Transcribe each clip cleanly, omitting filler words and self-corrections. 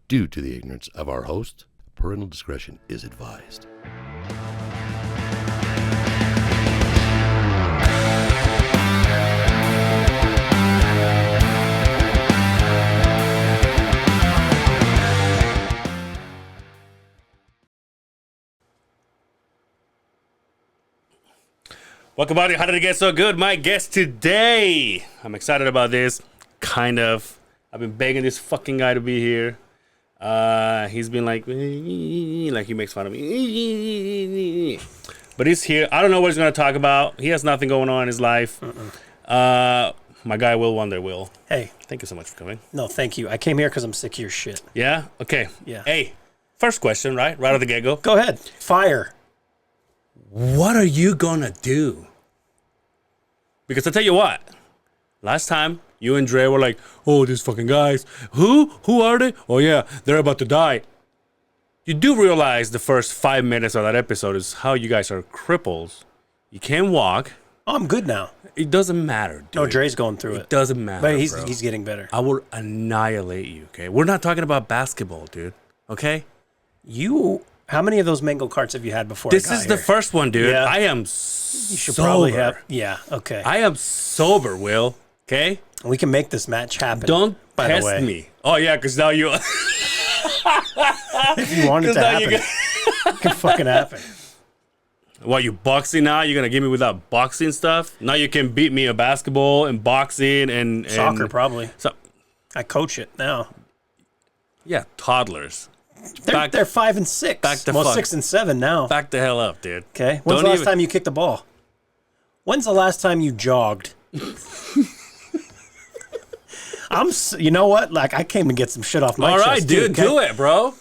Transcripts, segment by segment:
Due to the ignorance of our host, parental discretion is advised. Welcome, buddy. How did it get so good? My guest today. I'm excited about this. Kind of. I've been begging this fucking guy to be here. He's been like he makes fun of me. But he's here. I don't know what he's going to talk about. He has nothing going on in his life. My guy, Will Wonder. Will. Hey. Thank you so much for coming. No, thank you. I came here because I'm sick of your shit. Yeah? Okay. Yeah. Hey, first question, right? Right out the get-go. Go ahead. Fire. What are you going to do? Because I tell you what, last time you and Dre were like, oh, these fucking guys. Who are they? Oh, yeah, they're about to die. You do realize the first 5 minutes of that episode is how you guys are cripples. You can't walk. Oh, I'm good now. It doesn't matter, dude. No, Dre's going through it. It doesn't matter, But bro. he's getting better. I will annihilate you, okay? We're not talking about basketball, dude, okay? How many of those mango carts have you had before? This is the first one, dude. Yeah. I am You should sober. probably have. Yeah, okay. I am sober, Will, okay? We can make this match happen. Don't by the test way. me. Oh, yeah, because now you... If you want it to happen, it can fucking happen. What, you boxing now? You're going to give me without boxing stuff? Now you can beat me at basketball and boxing and Soccer, probably. So, I coach it now. yeah, toddlers. They're 5 and 6. back the well, fuck. 6 and 7 now. Back the hell up, dude. Okay. When's Don't the last even- time you kicked the ball? When's the last time you jogged? You know what? Like, I came to get some shit off my All chest. right, dude, okay? do it, bro.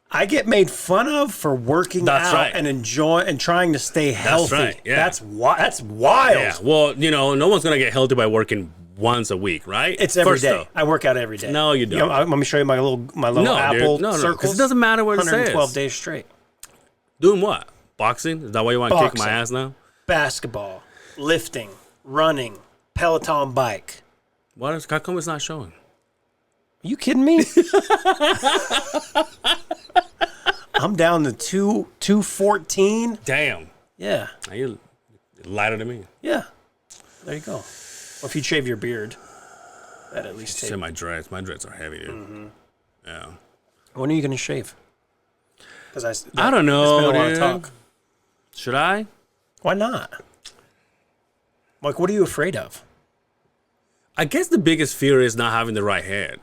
I get made fun of for working That's out right. and enjoy and trying to stay healthy. right, yeah. That's wild. Yeah, well, no one's going to get healthy by working once a week, right? It's every First, day. though. I work out every day. No, you don't. Let me show you my little No, apple dude. No, circles. because it doesn't matter what it 112 says. days straight. Doing what? Boxing? Is that why you want to kick my Boxing. ass now? Basketball, lifting, running, Peloton bike. How come it's not showing? Are you kidding me? I'm down to 214. Damn. Yeah. Now you're lighter than me. Yeah. There you go. Well, if you shave your beard, that at least Say take. my dreads. My dreads are heavy, dude. Mm-hmm. Yeah. When are you going to shave? Because I don't know, There's been a lot of dude. talk. Should I? Why not? Like, what are you afraid of? I guess the biggest fear is not having the right head.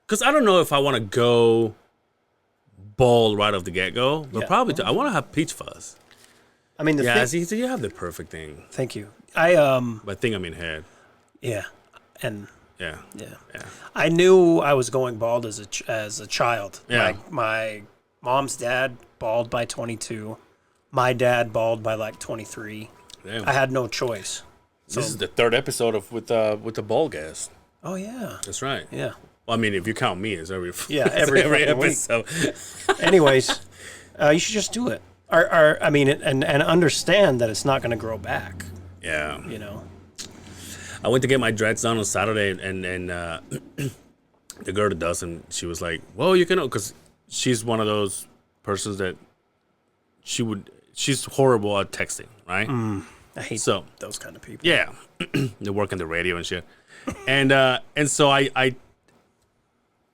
Because I don't know if I want to go bald right off the get-go, but Yeah. probably I want to have peach fuzz. I mean, Yeah, see, so you have the perfect thing. Thank you. By thing, I mean head. Yeah, and Yeah. yeah. Yeah. I knew I was going bald as a child. Yeah. My mom's dad bald by 22. My dad bald by like 23. Damn. I had no choice. So, This is the third episode of with the bald guest. oh yeah, That's right. yeah. Well, I mean, if you count me, it's every Yeah, it's every fucking week. episode. Anyways, you should just do it. I mean, and understand that it's not going to grow back. Yeah. You know. I went to get my dreads done on Saturday, and the girl that does them, she was like, "Well, you can," because she's one of those persons that she's horrible at texting, right? I hate So those kind of people. yeah, they work on the radio and shit, and so I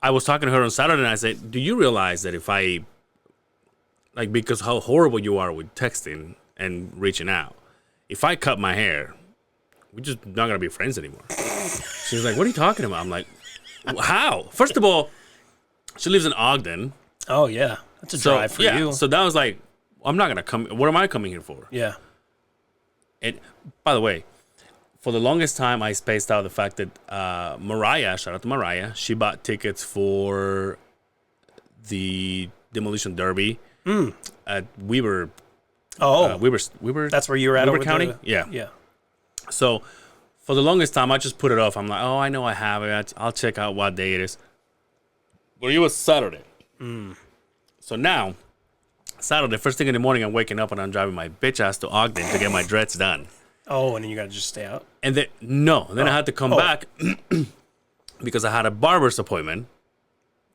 was talking to her on Saturday, and I said, "Do you realize that if I because how horrible you are with texting and reaching out, if I cut my hair, we're just not gonna be friends anymore." She was like, "What are you talking about?" I'm like, "How?" First of all, she lives in Ogden. Oh yeah, that's a drive for you. So that was like, I'm not gonna come. What am I coming here for? Yeah. And by the way, for the longest time, I spaced out the fact that Mariah, shout out to Mariah, she bought tickets for the Demolition Derby at Weber. Oh, Weber. that's where you were at Weber over County. the- Yeah. Yeah. So for the longest time, I just put it off. I'm like, oh, I know I have it. I'll check out what day it is. But it was Saturday. So now, Saturday, first thing in the morning, I'm waking up and I'm driving my bitch ass to Ogden to get my dreads done. Oh, and then you got to just stay out. And then I had to come back because I had a barber's appointment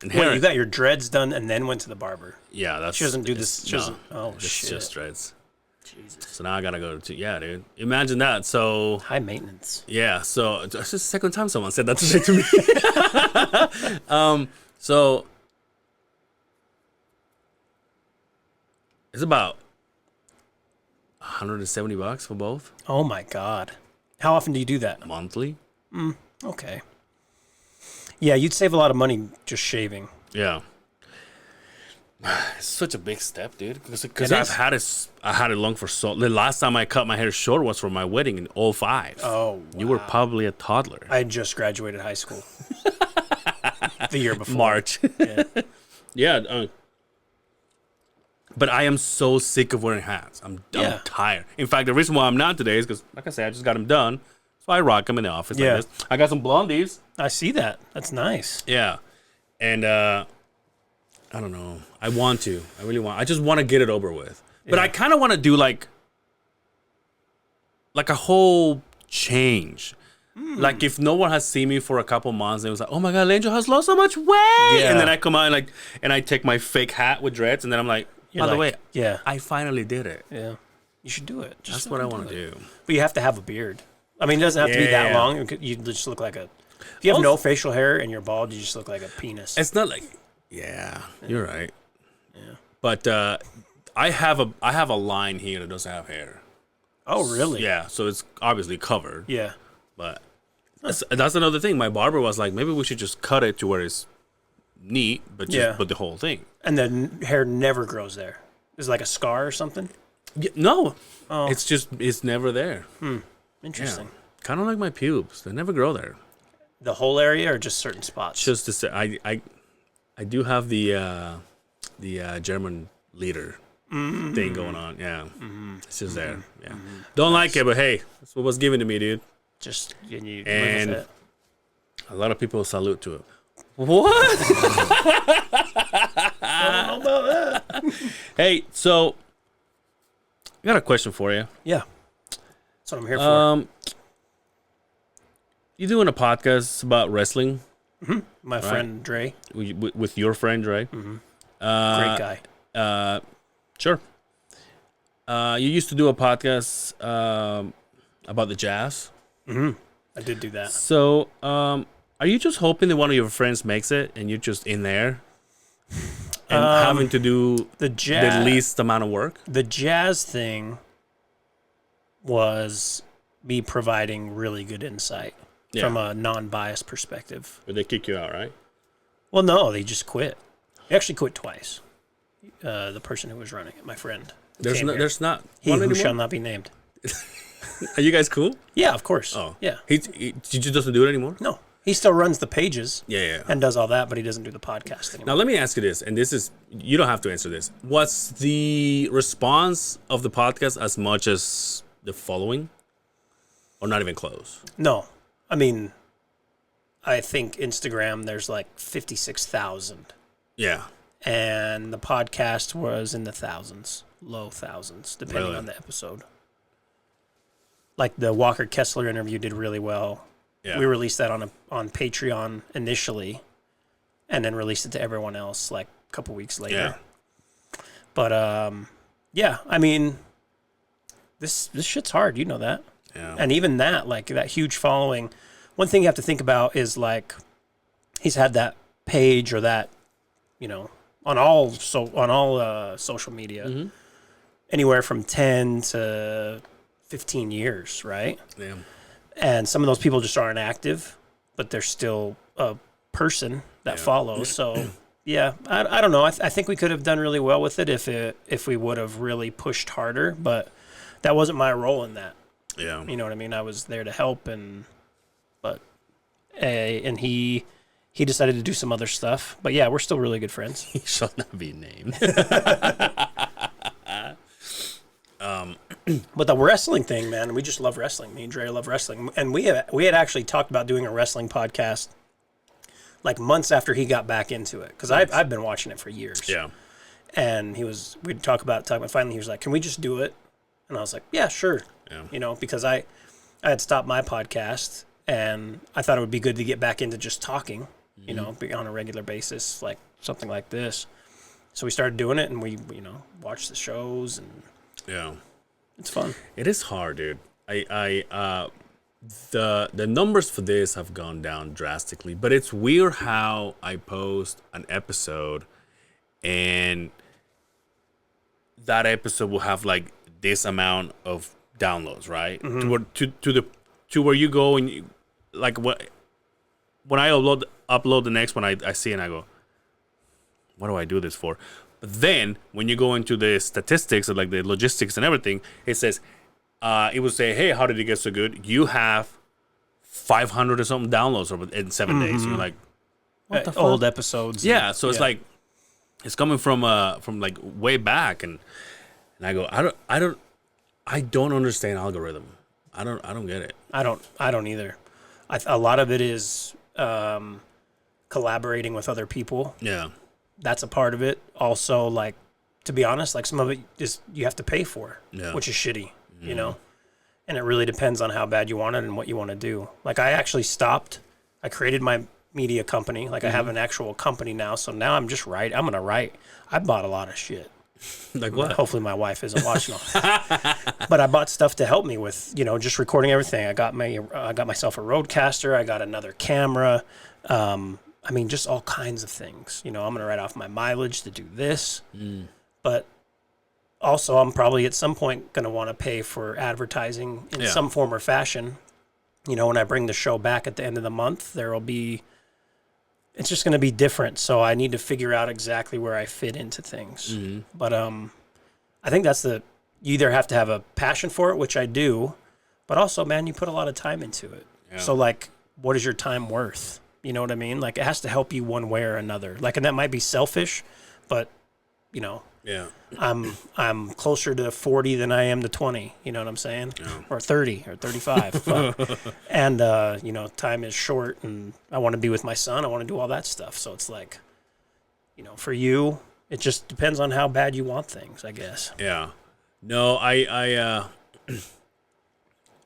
Wait, you got your dreads done and then went to the barber? Yeah, that's. She doesn't do this. She No, doesn't. Oh it's shit! just dreads. Jesus. So now I gotta go to dude. Imagine that. So High maintenance. yeah, so it's just the second time someone said that to me. So it's about $170 for both Oh my god! How often do you do that? monthly. Okay. Yeah, you'd save a lot of money just shaving. Yeah. It's such a big step, dude. Because It I is. had it long for so. The last time I cut my hair short was for my wedding in 2005. Oh, You were probably a toddler. I had just graduated high school. The year before. March. Yeah. Yeah. But I am so sick of wearing hats. I'm Yeah. tired. In fact, the reason why I'm not today is because, like I said, I just got them done. So I rock them in the office Yeah. like this. I got some blondies. I see that. That's nice. Yeah. And I don't know. I want to. I really want. I just want to get it over with. But Yeah. I kind of want to do like a whole change. Like if no one has seen me for a couple months, and it was like, oh my god, Angel has lost so much weight. Yeah. And then I come out and I take my fake hat with dreads, and then I'm like, You're by the like, way, yeah, I finally did it. yeah. You should do it. Just That's what I fucking want to it. do. But you have to have a beard. I mean, it doesn't have to be that Yeah. long. You just look like a. If you have no facial hair and you're bald, you just look like a penis. It's not like, yeah, you're right. Yeah. But I have a line here that doesn't have hair. Oh, really? Yeah, so it's obviously covered. Yeah. But that's another thing. My barber was like, maybe we should just cut it to where it's neat, but just Yeah. put the whole thing. And the hair never grows there. Is it like a scar or something? Yeah, no, Oh. it's never there. Interesting. Yeah. Kind of like my pubes; they never grow there. The whole area or just certain spots? Just to say, I do have the German leader thing going on. Yeah, it's just there. Yeah, don't like it, but hey, that's what was given to me, dude. Just you live And with it. a lot of people salute to it. What? I don't know about that. Hey, so I got a question for you. Yeah. That's what I'm here for. You doing a podcast about wrestling My friend Dre, with your friend, right? great guy. Sure. You used to do a podcast about the jazz. I did do that. So, are you just hoping that one of your friends makes it and you're just in there and having to do The the jazz, least amount of work? the jazz thing was me providing really good insight Yeah. from a non-biased perspective. But they kick you out, right? Well, no, they just quit. They actually quit twice. The person who was running it, my friend. There's came here. there's not He one who anymore? shall not be named. Are you guys cool? Yeah, of course. Oh, Yeah. He just doesn't do it anymore. No, he still runs the pages Yeah. and does all that, but he doesn't do the podcast anymore. Now let me ask you this, and this is you don't have to answer this. What's the response of the podcast as much as the following, or not even close? No, I mean, I think Instagram there's like 56,000, Yeah. and the podcast was in the thousands, low thousands, depending Really? on the episode. Like the Walker Kessler interview did really well. Yeah. We released that on Patreon initially, and then released it to everyone else like a couple weeks later. Yeah. But yeah, I mean, this shit's hard. You know that. Yeah. And even that, like that huge following, one thing you have to think about is like he's had that page or that, you know, on all social media, anywhere from 10 to 15 years, right? Yeah. And some of those people just aren't active, but they're still a person that follows. So yeah, I don't know. I think we could have done really well with it if we would have really pushed harder, but that wasn't my role in that. Yeah. You know what I mean? I was there to help, and he decided to do some other stuff. But yeah, we're still really good friends. He shall not be named. But the wrestling thing, man, we just love wrestling. Me and Dre love wrestling, and we had actually talked about doing a wrestling podcast like months after he got back into it, because I've been watching it for years. Yeah. And we'd talk about finally he was like, "Can we just do it?" And I was like, "Yeah, sure." Yeah. You know, because I had stopped my podcast, and I thought it would be good to get back into just talking. you know, be on a regular basis, like something like this. So we started doing it, and we you know, watched the shows, and Yeah. it's fun. It is hard, dude. The numbers for this have gone down drastically, but it's weird how I post an episode and that episode will have like this amount of downloads, right? To where you go and you, like when I upload the next one, I see and I go, what do I do this for? But then when you go into the statistics of like the logistics and everything, it says it will say, hey, how did it get so good? You have 500 or something downloads in 7 days. And you're like, what the fuck? Old episodes. Yeah, so it's like it's coming from like way back, and I go, I don't understand algorithm. I don't get it. I don't either. A lot of it is collaborating with other people. Yeah. That's a part of it. Also, like, to be honest, like some of it is you have to pay for, which is shitty, you know? And it really depends on how bad you want it and what you want to do. Like, I actually stopped. I created my media company. Like, I have an actual company now. So now I'm just I'm going to write. I bought a lot of shit. Like what? Hopefully my wife isn't watching all that. But I bought stuff to help me with, you know, just recording everything. I got myself a Rodecaster. I got another camera. I mean, just all kinds of things. You know, I'm going to write off my mileage to do this. But also, I'm probably at some point going to want to pay for advertising in some form or fashion. You know, when I bring the show back at the end of the month, it's just going to be different. So I need to figure out exactly where I fit into things. But I think you either have to have a passion for it, which I do, but also, man, you put a lot of time into it. Yeah. So, like, what is your time worth? You know what I mean? Like, it has to help you one way or another. Like, and that might be selfish, but, you know, I'm closer to 40 than I am to 20. You know what I'm saying? Yeah. Or 30 or 35. And, you know, time is short, and I want to be with my son. I want to do all that stuff. So it's like, you know, for you, it just depends on how bad you want things, I guess. Yeah. No,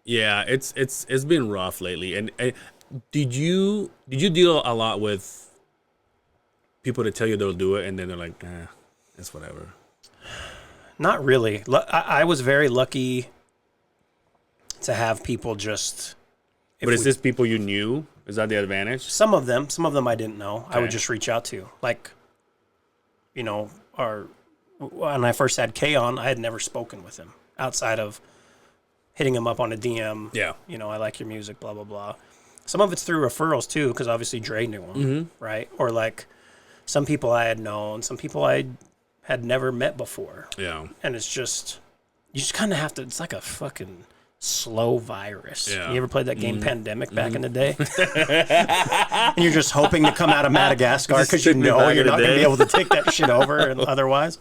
yeah, it's been rough lately. And did you deal a lot with people that tell you they'll do it and then they're like, nah, it's whatever? Not really. I was very lucky to have people just. But is this people you knew? Is that the advantage? Some of them I didn't know. Okay. I would just reach out to, like, you know, when I first had Kay on, I had never spoken with him outside of hitting him up on a DM. Yeah. You know, I like your music, blah, blah, blah. Some of it's through referrals, too, because obviously Dre knew him, right? Or, like, some people I had known, some people I had never met before. Yeah. And it's just, you just kind of have to, it's like a fucking slow virus. Yeah. You ever played that game Pandemic back in the day? And you're just hoping to come out of Madagascar because you know you're not going to be able to take that shit over and otherwise.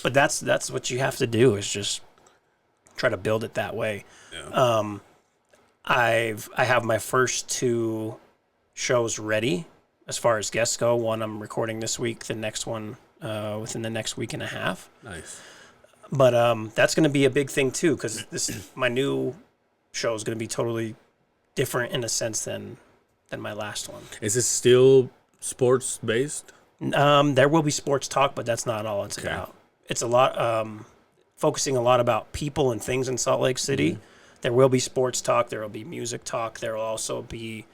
But that's what you have to do, is just try to build it that way. Yeah. I have my first 2 shows ready as far as guests go. One I'm recording this week, the next one within the next week and a half. Nice. But that's going to be a big thing too, because my new show is going to be totally different in a sense than my last one. Is it still sports based? There will be sports talk, but that's not all it's about. It's a lot focusing a lot about people and things in Salt Lake City. There will be sports talk. There will be music talk. There will also be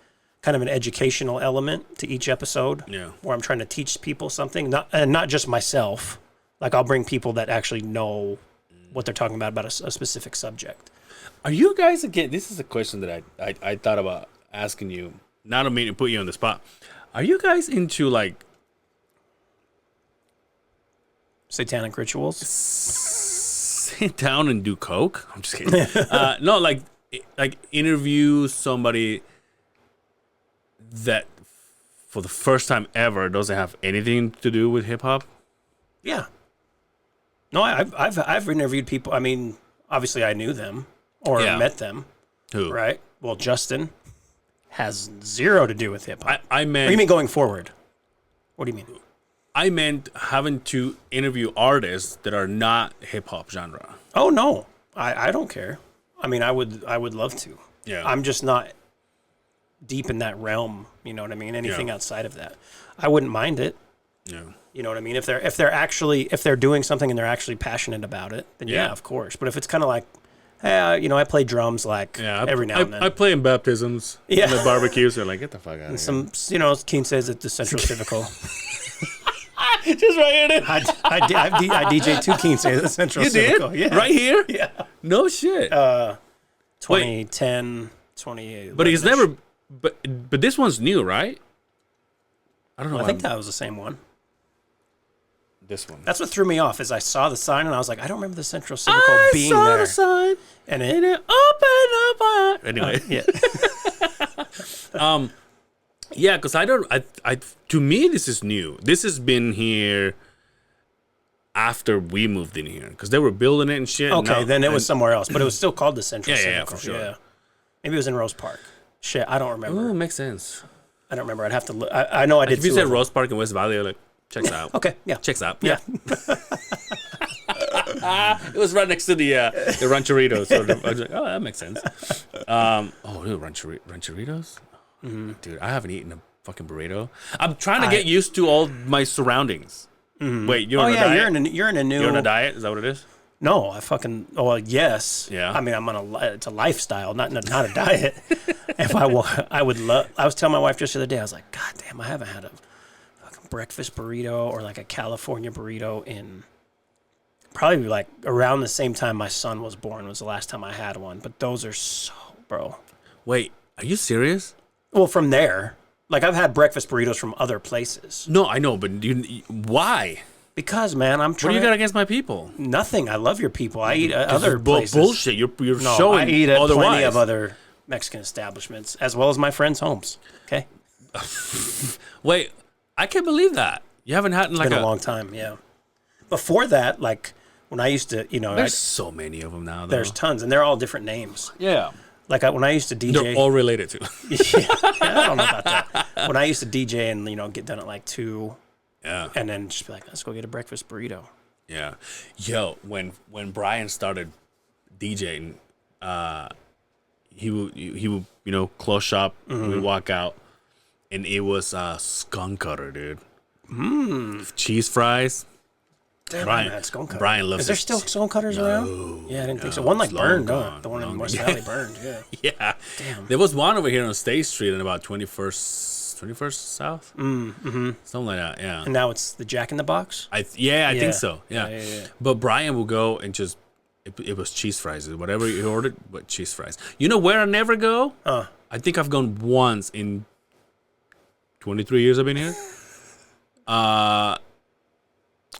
kind of an educational element to each episode, where I'm trying to teach people something, not just myself. Like, I'll bring people that actually know what they're talking about a specific subject. Are you guys, again, this is a question that I thought about asking you, not to mean to put you on the spot. Are you guys into, like, satanic rituals? Sit down and do coke? I'm just kidding. No, like interview somebody that for the first time ever doesn't have anything to do with hip hop. Yeah. No, I've interviewed people. I mean, obviously I knew them or met them. Who? Right. Well, Justin has zero to do with hip hop. I meant. What do you mean going forward? What do you mean? I meant having to interview artists that are not hip hop genre. Oh no, I don't care. I mean, I would love to. Yeah. I'm just not deep in that realm. You know what I mean? Anything outside of that, I wouldn't mind it. Yeah. You know what I mean? If they're doing something and they're actually passionate about it, then yeah, of course. But if it's kind of like, I play drums every now and then. I play in baptisms, in the barbecues. They're like, get the fuck out of here. Keen says at the Central Civical. Just right here. I DJ 2 Keen says at the Central Civical. Yeah. Right here? Yeah. No shit. 2010, 20. But he's never. But this one's new, right? I don't know. I think that was the same one. This one. That's what threw me off. Is I saw the sign and I was like, I don't remember the Central Civical being there. I saw the sign and it opened up. Anyway. Yeah. Yeah, because to me this is new. This has been here after we moved in here because they were building it and shit. Okay, then it was somewhere else, but it was still called the Central Civical. Yeah, for sure. Yeah. Maybe it was in Rose Park. Shit, I don't remember. Oh, makes sense. I don't remember. I'd have to look. I know I did. If you said Rose Park in West Valley, you're like, checks out. Okay, yeah. Checks out. Yeah. It was right next to the Rancheritos. So I was like, oh, that makes sense. Dude, Rancheritos? Mm-hmm. Dude, I haven't eaten a fucking burrito. I'm trying to get used to all my surroundings. Mm-hmm. Wait, you're on a diet? You're in a new... You're on a diet? Is that what it is? No, yes. Yeah. I mean, it's a lifestyle, not a diet. If I would love... I was telling my wife just the other day, I was like, God damn, I haven't had a fucking breakfast burrito or like a California burrito in... Probably like around the same time my son was born was the last time I had one. But those are so, bro. Wait, are you serious? Well, from there, like I've had breakfast burritos from other places. No, I know, but why? Because, man, I'm trying. What do you got against my people? Nothing. I love your people. I eat other places. Bullshit. You're showing I eat at otherwise. Plenty of other Mexican establishments, as well as my friends' homes. Okay. Wait, I can't believe that you haven't had It's been a long time. Yeah. Before that, like. When I used to, there's so many of them now. Though. There's tons, and they're all different names. Yeah. Like when I used to DJ, they're all related to. I don't know about that. When I used to DJ and get done at like 2, and then just be like, let's go get a breakfast burrito. Yeah, yo, when Brian started DJing, he would close shop, we'd walk out, and it was skunk cutter, dude. Cheese fries. Damn, Brian loves it. Is there still stone cutters around? Yeah, I didn't think so. One like burned, the one in West Valley burned, yeah. Yeah. Damn. There was one over here on State Street in about 21st South? Mm-hmm. Something like that, yeah. And now it's the Jack in the Box? I think so, yeah. But Brian will go and just, it was cheese fries. Whatever he ordered, but cheese fries. You know where I never go? I think I've gone once in 23 years I've been here.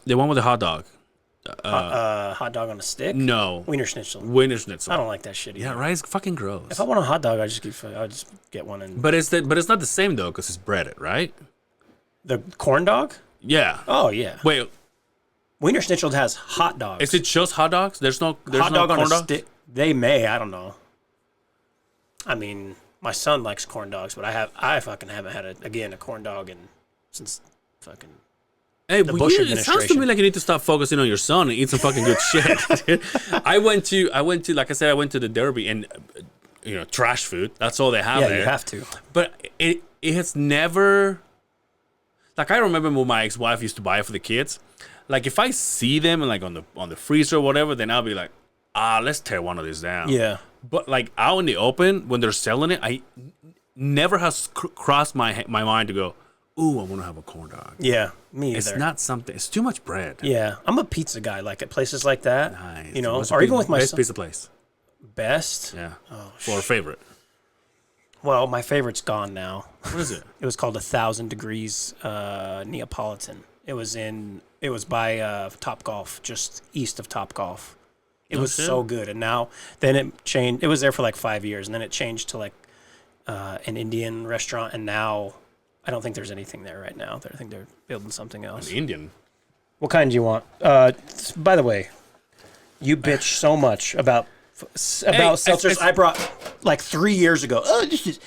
The one with the hot dog. Hot dog on a stick? No. Wiener Schnitzel. I don't like that shit either. Yeah, right? It's fucking gross. If I want a hot dog, I'll just get one. But it's not the same, though, because it's breaded, right? The corn dog? Yeah. Oh, yeah. Wait. Wiener Schnitzel has hot dogs. Is it just hot dogs? There's no hot dog corn on a dogs? stick. They may. I don't know. I mean, my son likes corn dogs, but I fucking haven't had a corn dog since fucking... Hey, it sounds to me like you need to stop focusing on your son and eat some fucking good shit. I went to, like I said, I went to the Derby and, trash food. That's all they have there. Yeah, you have to. But it has never, like I remember when my ex-wife used to buy it for the kids. Like if I see them and like on the freezer or whatever, then I'll be like, let's tear one of these down. Yeah. But like out in the open when they're selling it, I never has crossed my mind to go, ooh, I want to have a corn dog. Yeah, me either. It's not something. It's too much bread. Yeah, I'm a pizza guy. Like at places like that, nice. Or even with my best pizza place. Best? Yeah. Oh, for favorite. Well, my favorite's gone now. What is it? It was called 1,000 Degrees Neapolitan. It was by Topgolf, just east of Topgolf. It was so good, and then it changed. It was there for like 5 years, and then it changed to like an Indian restaurant, and now. I don't think there's anything there right now. I think they're building something else. An Indian. What kind do you want? By the way, you bitch so much about seltzers. I brought like 3 years ago. Oh, this is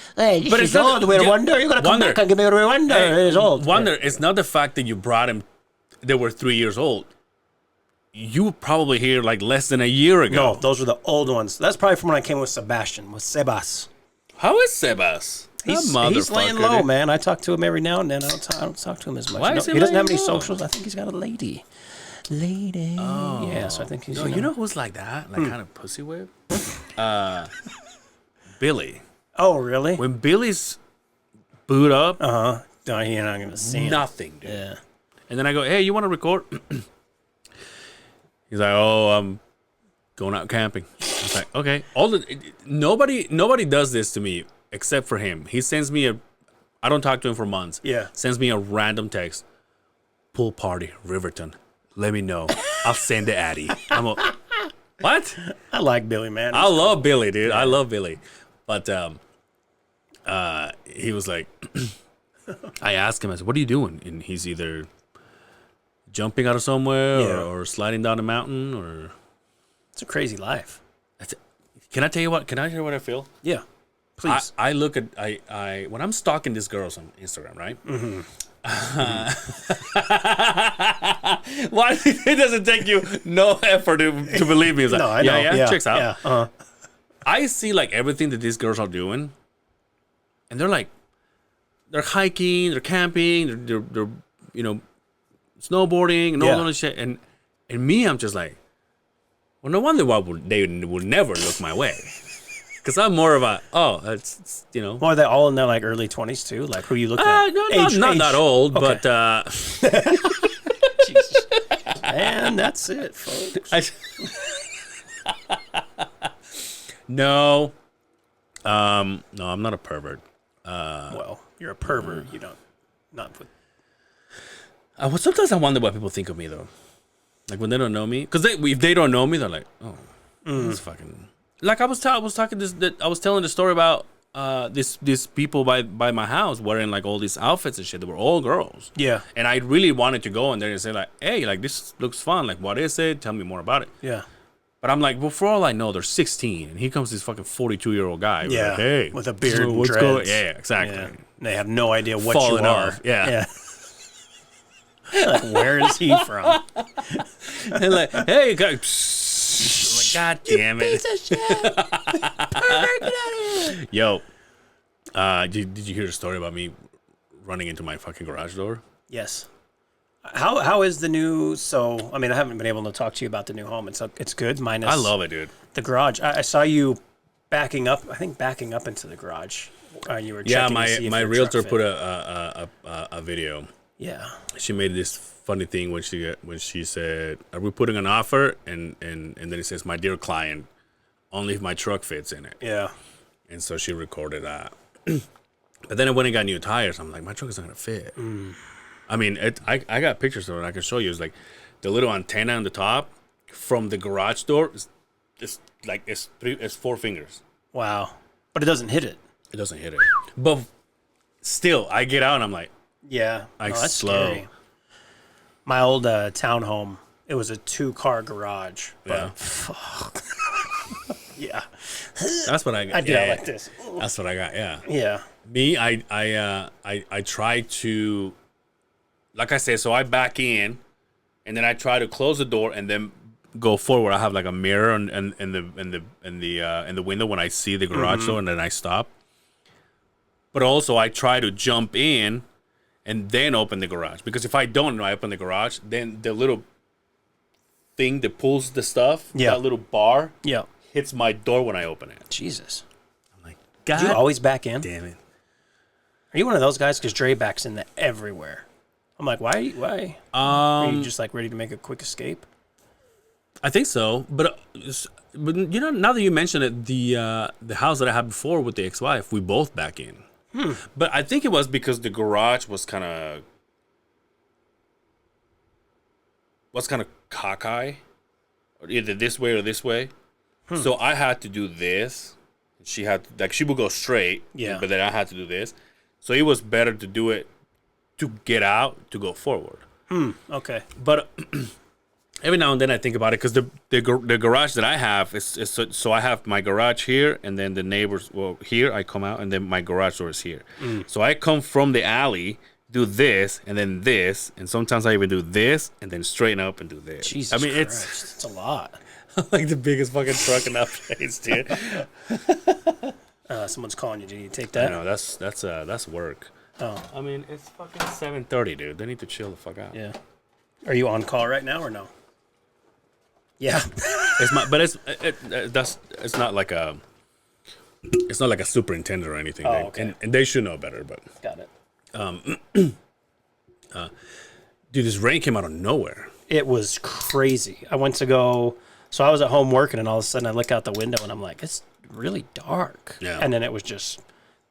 old. We're Wonder. You're gonna come back and give me a Wonder. It's old. Wonder. It's not the fact that you brought them. They were 3 years old. You were probably here like less than a year ago. No, those were the old ones. That's probably from when I came with Sebas. How is Sebas? He's laying low, man. I talk to him every now and then. I don't talk to him as much. Why is he doesn't have laying any low? socials. I think he's got a lady. Oh. Yeah, so I think he's... No, you know who's like that? Like kind of pussy whip? Billy. Oh, really? When Billy's boot up, No, you're not going to see him. nothing, dude. Yeah. And then I go, hey, you want to record? He's like, oh, I'm going out camping. I was like, okay. Nobody does this to me except for him. He sends me I don't talk to him for months. Yeah. Sends me a random text. Pool party, Riverton. Let me know. I'll send it Addy. I'm a, what? I like Billy, man. I love Billy, dude. I love Billy. But he was like, I asked him, I said, what are you doing? And he's either jumping out of somewhere or sliding down a mountain or... It's a crazy life. Can I tell you what? Can I hear what I feel? Yeah. Please. I look at... I when I'm stalking these girls on Instagram, right? Mm-hmm. Why it doesn't take you no effort to believe me? It's like, no, I know. Yeah, checks out. Yeah. Uh-huh. I see like everything that these girls are doing, and they're hiking, they're camping, they're snowboarding and all that shit. And me, I'm just like, well, no wonder why they would never look my way. Because I'm more of a, it's. Well, are they all in their like early 20s too? Like who you look at? No, not that old, okay. but. Jesus. And that's it, folks. No, I'm not a pervert. Well, you're a pervert. You don't, not put. Well, sometimes I wonder what people think of me though, like when they don't know me, because if they don't know me, they're like, oh, this fucking. Like I was telling the story about these people by my house wearing like all these outfits and shit. They were all girls. Yeah. And I really wanted to go in there and say like, hey, like this looks fun. Like what is it? Tell me more about it. Yeah. But I'm like, well, for all I know, they're 16, and here comes this fucking 42-year-old guy. Yeah. Like, hey, with a beard and what's dreads. going? Yeah, exactly. Yeah. They have no idea what Fall you in are. love. Yeah. Like, where is he from? And like, hey, guy. I'm like, God damn it. Piece of shit. Pervert, get out of here. Yo, did you hear the story about me running into my fucking garage door? Yes. How is the new? So I mean, I haven't been able to talk to you about the new home. It's good. Minus I love it, dude. the garage. I saw you backing up. I think backing up into the garage. You were checking to see if my your realtor truck put fit. a video. Yeah. She made this funny thing when she said, "Are we putting an offer?" And then it says, "My dear client, only if my truck fits in it." Yeah. And so she recorded that. But then I went and got new tires. I'm like, my truck is not gonna fit. I mean, I got pictures of it. I can show you. It's like the little antenna on the top from the garage door. It's 4 fingers. Wow. But it doesn't hit it. It doesn't hit it. But still, I get out and I'm like, Yeah. That's slow. scary. My old townhome, it was a 2-car garage. But Yeah. fuck. Yeah. That's what I got. I did it like this. That's what I got. Yeah. Yeah. Me, I try to, like I said, so I back in, and then I try to close the door and then go forward. I have like a mirror in the window when I see the garage door, and then I stop. But also I try to jump in and then open the garage, because if I don't and I open the garage, then the little thing that pulls the stuff, that little bar, Yeah. hits my door when I open it. Jesus. I'm like, God Do you always back in? damn it. Are you one of those guys? Because Dre backs in everywhere. I'm like, why? Are you just like ready to make a quick escape? I think so, but you know, now that you mention it, the house that I had before with the ex-wife, we both back in. But I think it was because the garage was kind of cockeye, or either this way or this way. So I had to do this. She would go straight, but then I had to do this. So it was better to do it to get out, to go forward. Okay. But every now and then I think about it, because the garage that I have is so I have my garage here, and then the neighbors, here I come out, and then my garage door is here. So I come from the alley, do this, and then this, and sometimes I even do this, and then straighten up and do this. Jesus I mean, Christ. It's a lot. like the biggest fucking truck in that place, dude. Someone's calling you. Do you take I that? know that's work. Oh, I mean, it's fucking 7:30, dude. They need to chill the fuck out. yeah. Are you on call right now or no? Yeah. It's not like a superintendent or anything. Oh, okay. And they should know better. But Got it. dude, this rain came out of nowhere. It was crazy. I went to go. So I was at home working, and all of a sudden I look out the window, and I'm like, it's really dark. Yeah. And then it was just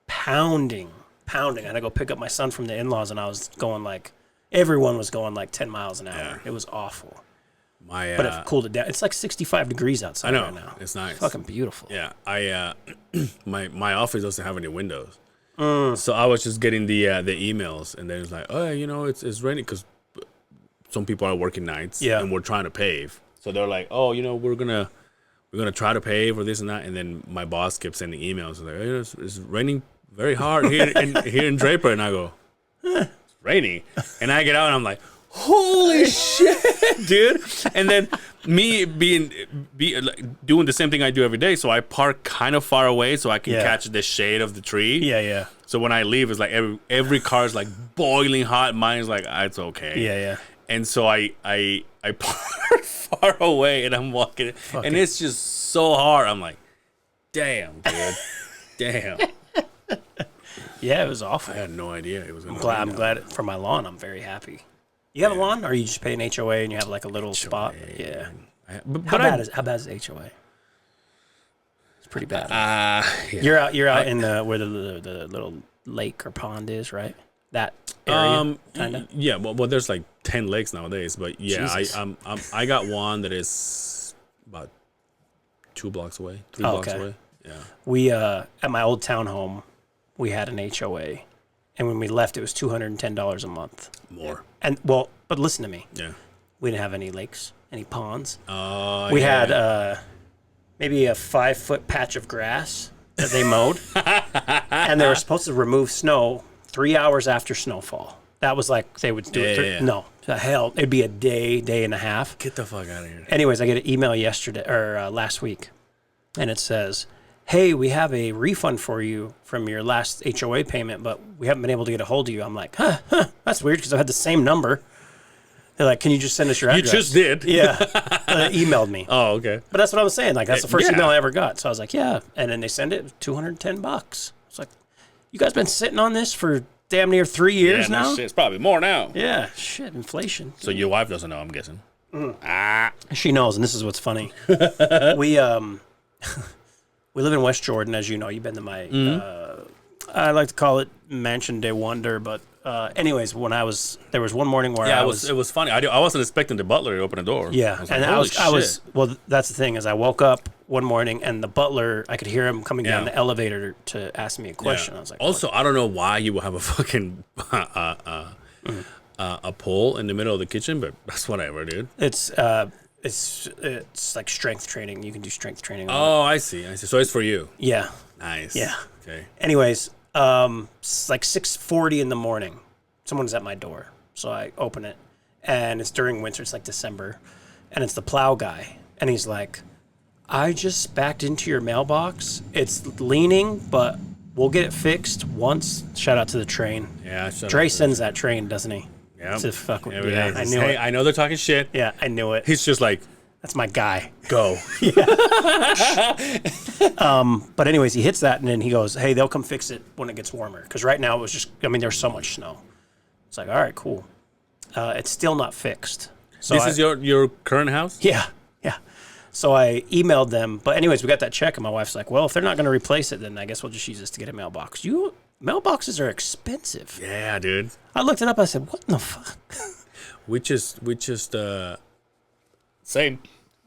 pounding. I had to go pick up my son from the in-laws, and I was going like, everyone was going like 10 miles an hour. Yeah. It was awful. My But it cooled it down. It's like 65 degrees outside I know. right now. It's nice. Fucking beautiful. Yeah, I my office doesn't have any windows, so I was just getting the emails, and then it's like, oh, it's raining because some people are working nights, Yeah. and we're trying to pave, so they're like, oh, we're gonna try to pave or this and that, and then my boss kept sending emails like, hey, it's raining very hard here in Draper, and I go, it's raining, and I get out and I'm like, holy shit, dude. And then me doing the same thing I do every day, so I park kind of far away so I can catch the shade of the tree. Yeah. So when I leave, it's like every car is like boiling hot. Mine's like, it's okay. Yeah. And so I park far away, and I'm walking, and it's just so hard. I'm like, damn, dude, damn. Yeah, it was awful. I had no idea it was gonna. I'm glad for my lawn. I'm very happy. You have a lawn, or you just pay an HOA and you have like a little spot? Yeah. How bad is HOA? It's pretty bad. Yeah. You're out in where the little lake or pond is, right? That area, kind of. Yeah. Well, there's like 10 lakes nowadays, but yeah, Jesus. I got one that is about 2 blocks away, 3 blocks away. Yeah. We at my old townhome, we had an HOA, and when we left, it was $210 a month. More. And well, but listen to me. Yeah. We didn't have any lakes, any ponds. Oh. We had maybe a 5-foot patch of grass that they mowed, and they were supposed to remove snow 3 hours after snowfall. That was like they would do it. Yeah. No, the hell, it'd be a day and a half. Get the fuck out of here. Anyways, I get an email yesterday or last week, and it says, "Hey, we have a refund for you from your last HOA payment, but we haven't been able to get a hold of you." I'm like, huh, that's weird because I had the same number. They're like, "Can you just send us your address?" You just did. Yeah. Emailed me. Oh, okay. But that's what I was saying. Like, that's the first Yeah. email I ever got. So I was like, yeah. And then they send it $210. It's like, you guys been sitting on this for damn near 3 years Yeah, no now? shit, it's probably more now. Yeah. Shit, inflation. So your wife doesn't know, I'm guessing. She knows, and this is what's funny. We live in West Jordan, as you know. You've been to my, I like to call it Mansion de Wonder, but anyways, there was one morning where Yeah, it was funny. I wasn't expecting the butler to open the door. Yeah, I was and like, I was well. That's the thing is, I woke up one morning and the butler, I could hear him coming down Yeah. the elevator to ask me a question. Yeah. I was like, also, I don't know why you will have a fucking a pole in the middle of the kitchen, but that's whatever, dude. It's like strength training. You can do strength training. Oh, I see. So it's for you. Yeah. Nice. Yeah. Okay. Anyways, it's like 6:40 in the morning. Someone's at my door, so I open it, and it's during winter. It's like December, and it's the plow guy, and he's like, "I just backed into your mailbox. It's leaning, but we'll get it fixed once." Shout out to the train. Yeah. Dre sends that train, doesn't he? Yeah. To fuck with. Every Yeah, day. I knew Hey, it. I know they're talking shit. Yeah, I knew it. He's just like, That's my guy. go. But anyways, he hits that, and then he goes, "Hey, they'll come fix it when it gets warmer." Because right now it was just, there's so much snow. It's like, all right, cool. It's still not fixed. So This is your current house? Yeah. So I emailed them. But anyways, we got that check, and my wife's like, well, if they're not going to replace it, then I guess we'll just use this to get a mailbox. Mailboxes are expensive. Yeah, dude. I looked it up. I said, what in the fuck? We just same.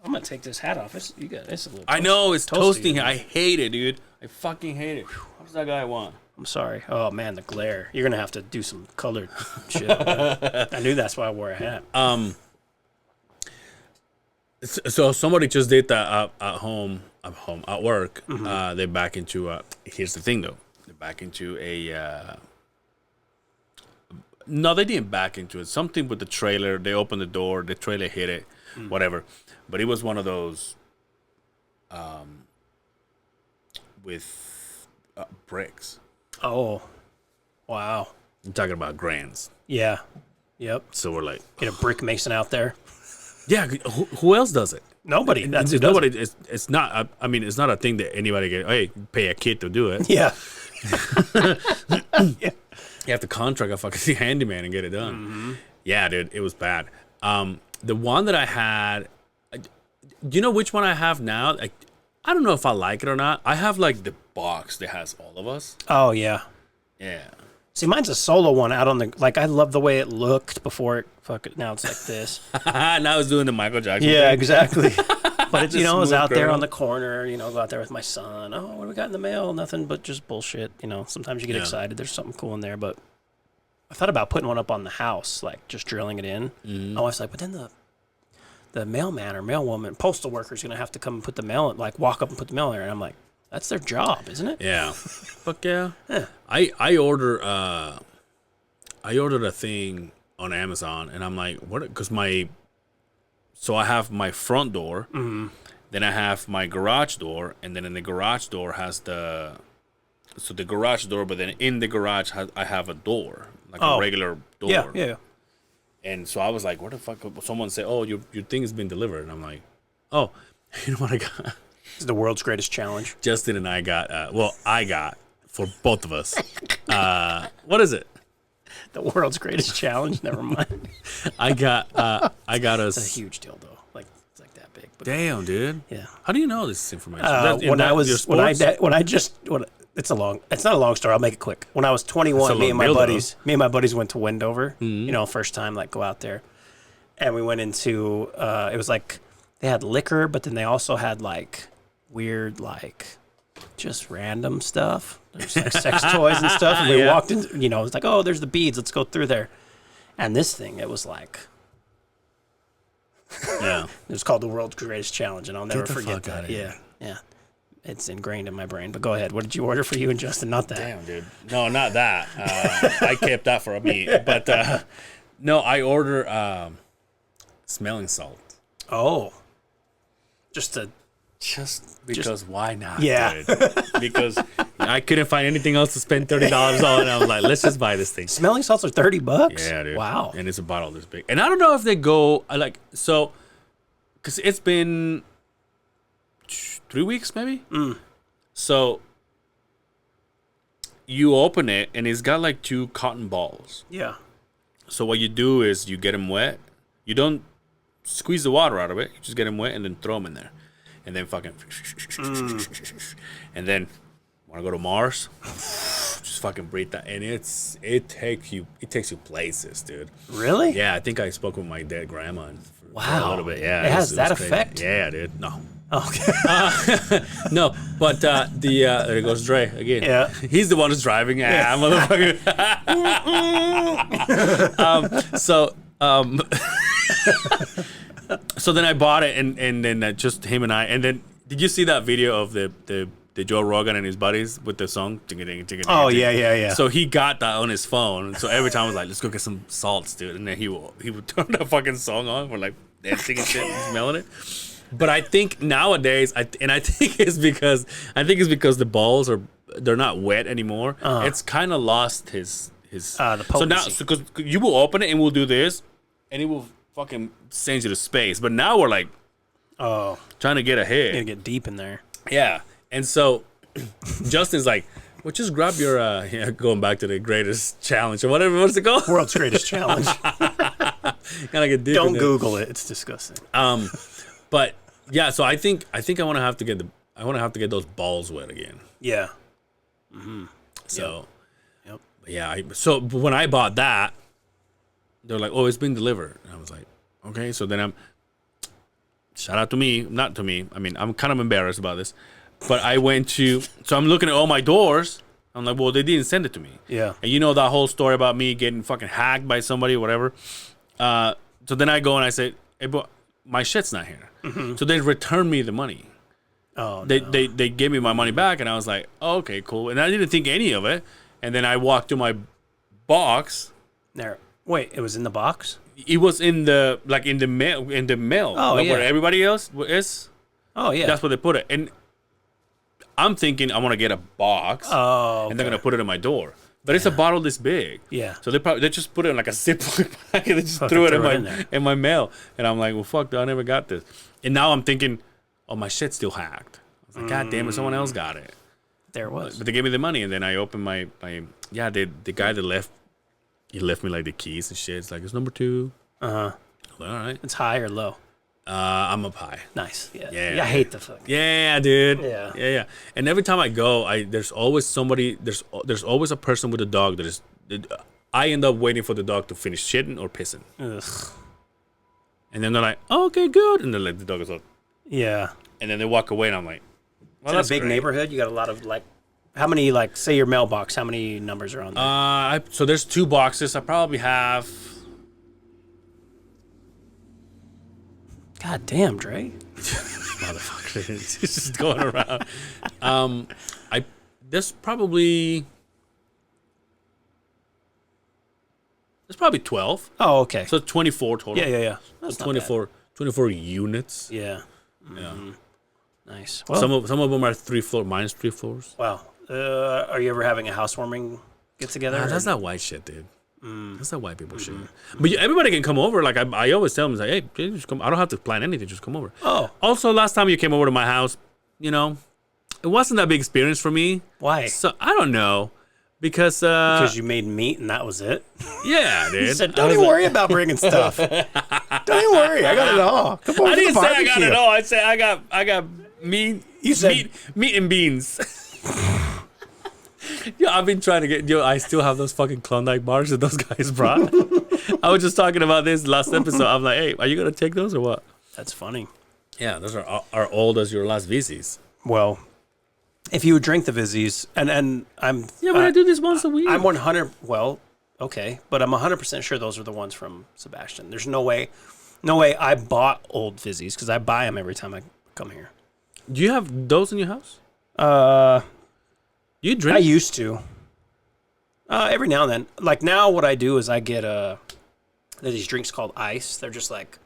I'm going to take this hat off. It's a little I know, it's toasty. toasting here. I hate it, dude. I fucking hate it. What does that guy want? I'm sorry. Oh, man, the glare. You're going to have to do some colored shit. I knew that's why I wore a hat. So somebody just did that at work. They back into here's the thing though. They back into a no, they didn't back into it. Something with the trailer. They opened the door. The trailer hit it. Whatever. But it was one of those with bricks. Oh, wow. I'm talking about grands. Yeah. Yep. So we're like, Get a brick mason out there. yeah. Who else does it? Nobody. That's who It's does nobody. it. It's not. I mean, it's not a thing that anybody get. Hey, pay a kid to do it. Yeah. You have to contract a fucking handyman and get it done. Mm-hmm. Yeah, dude, it was bad. The one that I had, do you know which one I have now? Like, I don't know if I like it or not. I have like the box that has all of us. Oh, yeah. Yeah. See, mine's a solo one out on the, like, I love the way it looked before it, now it's like this. Now it's doing the Michael Jackson Yeah, thing. exactly. But it's, it's Smooth out there girl. on the corner, go out there with my son. Oh, what do we got in the mail? Nothing but just bullshit. Sometimes you get excited. There's something cool in there, but I thought about putting one up on the house, like just drilling it in. My wife's like, but then the mailman or mailwoman, postal worker's going to have to come and put the mail, like walk up and put the mail in there. And I'm like, that's their job, isn't it? Yeah. Fuck yeah. Yeah. I ordered a thing on Amazon, and I'm like, what? Because so I have my front door, then I have my garage door, and then in the garage door has the garage door, but then in the garage I have a door, like a regular door. Yeah, yeah. And so I was like, what the fuck? Someone said, oh, your thing has been delivered. And I'm like, oh, you know what I got? It's the world's greatest challenge. Justin and I got, I got for both of us. What is it? The world's greatest challenge. Never mind. I got us. It's a huge deal, though. Like it's like that big. But Damn, dude. yeah. How do you know this information? It's not a long story. I'll make it quick. When I was 21, me and my buddies went to Wendover. First time, like go out there, and we went into. It was like they had liquor, but then they also had like weird, like just random stuff. There's like sex toys and stuff. And we walked in. It's like, oh, there's the beads. Let's go through there. And this thing, it was like. Yeah. It was called the world's greatest challenge, and I'll never the forget fuck that. outta here. Yeah. It's ingrained in my brain. But go ahead. What did you order for you and Justin? Not that. Damn, dude. No, not that. I kept that for me. But no, I ordered smelling salt. Oh. Just Because why not? Yeah. Dude? Because I couldn't find anything else to spend $30 on, and I was like, let's just buy this thing. smelling salts are $30. Yeah, dude. Wow. And it's a bottle this big. And I don't know if they go because it's been 3 weeks maybe. So you open it and it's got like 2 cotton balls. Yeah. So what you do is you get them wet. You don't squeeze the water out of it. You just get them wet and then throw them in there, and then fucking and then want to go to Mars. Just fucking breathe that, and it takes you places, dude. Really? Yeah, I think I spoke with my dead grandma for Wow. a little bit. Yeah, It has that was crazy. effect? Yeah, dude. No, Okay. no, but there goes Dre again. Yeah. He's the one who's driving. Yeah, motherfucker. So then I bought it, and then just him and I. And then did you see that video of the Joe Rogan and his buddies with the song? Oh yeah. So he got that on his phone. So every time I was like, let's go get some salts, dude. And then he would turn that fucking song on. We're like dancing and shit and smelling it. But I think nowadays, I think it's because the balls they're not wet anymore. It's kind of lost his the potency. So now, because you will open it and we'll do this, and it will fucking send you to space. But now we're like, trying to get ahead. You gotta get deep in there. Yeah, and so Justin's like, well, just grab your going back to the greatest challenge or whatever. What's it called? World's greatest challenge. Gotta get deep. Don't in there. Google it. It's disgusting. But yeah, so I think I want to have to get those balls wet again. Yeah. So, Yep. yeah. So when I bought that, they're like, "Oh, it's been delivered," and I was like, "Okay." So then shout out to me, not to me. I mean, I'm kind of embarrassed about this, but I went to. So I'm looking at all my doors. I'm like, "Well, they didn't send it to me." Yeah. And you know that whole story about me getting fucking hacked by somebody, or whatever. So then I go and I say, "Hey, but my shit's not here." So they returned me the money. Oh. They gave me my money back, and I was like, oh, okay, cool. And I didn't think any of it. And then I walked to my box. There. Wait, it was in the box? It was in the mail. Oh, like yeah. where everybody else is. Oh yeah. That's where they put it. And I'm thinking I want to get a box, and they're gonna put it in my door. But it's a bottle this big. Yeah. So they just put it in like a Ziploc bag and they just threw it in my mail. And I'm like, well, fuck, I never got this. And now I'm thinking, oh, my shit's still hacked. I was like, God damn it, someone else got it. There it was. But they gave me the money, and then I opened my the guy that left, he left me like the keys and shit. It's like, it's number 2. Uh-huh. Like, all right. It's high or low? I'm up high. Nice. Yeah. Yeah. I hate the fuck. Yeah, dude. Yeah. Yeah. And every time I go, there's always somebody. There's always a person with a dog I end up waiting for the dog to finish shitting or pissing. Ugh. And then they're like, oh, okay, good. And then like the dog is like, Yeah. and then they walk away, and I'm like, well, It's that's in a big great. neighborhood. You got a lot of like, how many like say your mailbox? How many numbers are on there? So there's 2 boxes. I probably have. God damn, Dre. Motherfucker, it's just going around. There's probably 12. Oh, okay. So 24 total. Yeah. That's not bad. 24 units. Yeah. Yeah. Nice. Well, Some of them are 3 floors. Mine's 3 floors. wow. Are you ever having a housewarming get together? Nah, that's not white shit, dude. That's not white people shit. But everybody can come over. Like I always tell them, like, hey, just come. I don't have to plan anything. Just come over. Oh. Also, last time you came over to my house, it wasn't that big experience for me. Why? So I don't know, because Because you made meat and that was it. yeah, dude. You said, don't even worry about bringing stuff. Don't even worry. I got it all. Come over I to didn't the say I got barbecue. it all. I said I got meat. You said- meat and beans. Yeah, I've been trying to get. I still have those fucking Klondike bars that those guys brought. I was just talking about this last episode. I'm like, hey, are you gonna take those or what? That's funny. Yeah, those are old as your last VCs. Well, if you would drink the Vizzies, and I'm Yeah, but I do this once a week. I'm 100. Well, okay, but I'm 100% sure those are the ones from Sebastian. There's no way I bought old Vizzies because I buy them every time I come here. Do you have those in your house? You drink? I used to. Every now and then. Like now, what I do is I get there's these drinks called ice. They're just like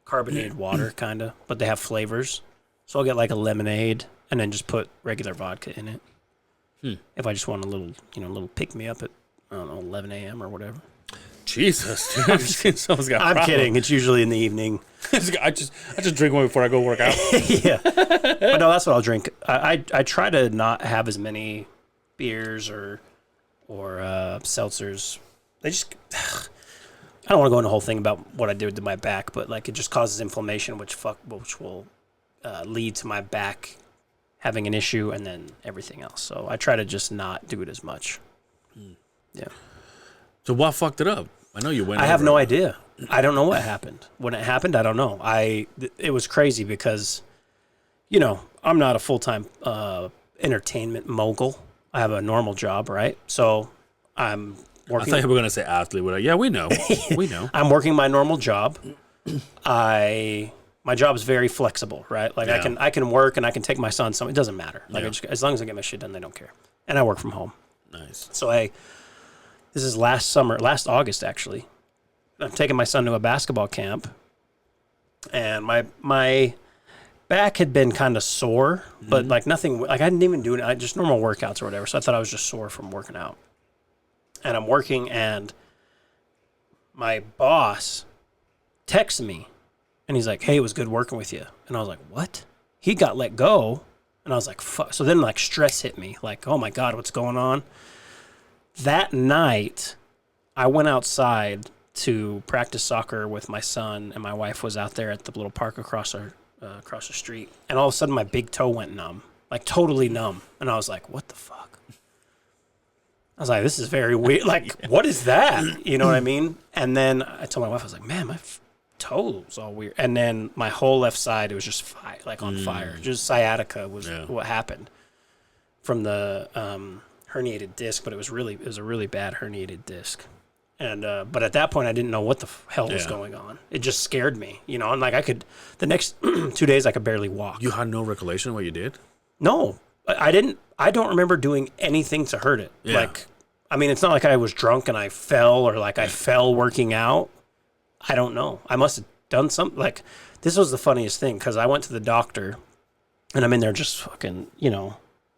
carbonated water, kind of, but they have flavors. So I'll get like a lemonade and then just put regular vodka in it. If I just want a little pick me up at 11 a.m. or whatever. Jesus, dude. Someone's got. I'm kidding. It's usually in the evening. I just drink one before I go work out. Yeah, but no, that's what I'll drink. I try to not have as many beers or seltzers. They just I don't want to go into a whole thing about what I did to my back, but like it just causes inflammation, which will lead to my back having an issue and then everything else. So I try to just not do it as much. Yeah. So what fucked it up? I know you went. I have no idea. I don't know what happened. When it happened, I don't know. It was crazy because, I'm not a full-time entertainment mogul. I have a normal job, right? So I'm I working. thought you were gonna say athlete. We're like, yeah, we know, we know. I'm working my normal job. My job is very flexible, right? Like Yeah. I can work and I can take my son somewhere. It doesn't matter. Like Yeah. as long as I get my shit done, they don't care. And I work from home. Nice. So this is last August actually. I'm taking my son to a basketball camp, and my back had been kind of sore, but like nothing. Like I didn't even do it. Just normal workouts or whatever. So I thought I was just sore from working out. And I'm working, and my boss texts me, and he's like, "Hey, it was good working with you." And I was like, "What?" He got let go, and I was like, "Fuck." So then like stress hit me. Like, oh my God, what's going on? That night, I went outside to practice soccer with my son, and my wife was out there at the little park across the street. And all of a sudden, my big toe went numb, like totally numb. And I was like, "What the fuck?" I was like, "This is very weird. Like, what is that?" You know what I mean? And then I told my wife, I was like, "Man, my toe's all weird." And then my whole left side, it was just on fire. Just sciatica was what happened from the herniated disc, but it was a really bad herniated disc. And but at that point I didn't know what the hell was going on. It just scared me, and like the next 2 days I could barely walk. You had no recollection of what you did? No, I didn't. I don't remember doing anything to hurt it. Yeah. Like, I mean, it's not like I was drunk and I fell, or like I fell working out. I don't know. I must have done something. Like, this was the funniest thing, because I went to the doctor and I'm in there just fucking,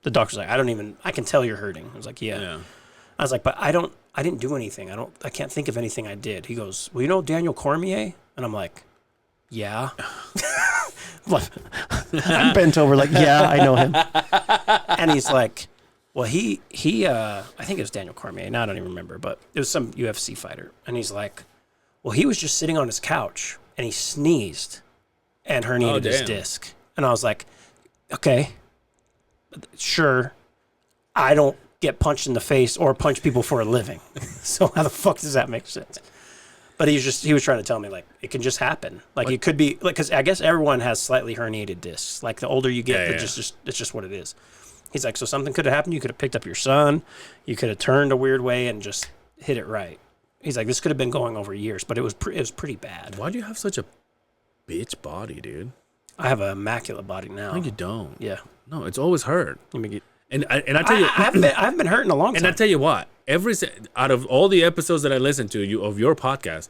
The doctor's like, I can tell you're hurting. I was like, yeah. I was like, but I didn't do anything. I can't think of anything I did. He goes, well, you know Daniel Cormier? And I'm like, yeah. I'm bent over like, yeah, I know him. And he's like, well, he I think it was Daniel Cormier. Now I don't even remember, but it was some UFC fighter. And he's like, well, he was just sitting on his couch and he sneezed and herniated his disc. And I was like, okay, sure. I don't get punched in the face or punch people for a living. So how the fuck does that make sense? But he was trying to tell me, like, it can just happen. Like, it could be, like, because I guess everyone has slightly herniated discs. Like, the older you get, it's just what it is. He's like, so something could have happened. You could have picked up your son. You could have turned a weird way and just hit it right. He's like, this could have been going over years, but it was pretty bad. Why do you have such a bitch body, dude? I have an immaculate body now. No, you don't. Yeah. No, it's always hurt. Let me get... And I tell you, I haven't been hurt in a long time. And I tell you what, out of all the episodes that I listen to of your podcast,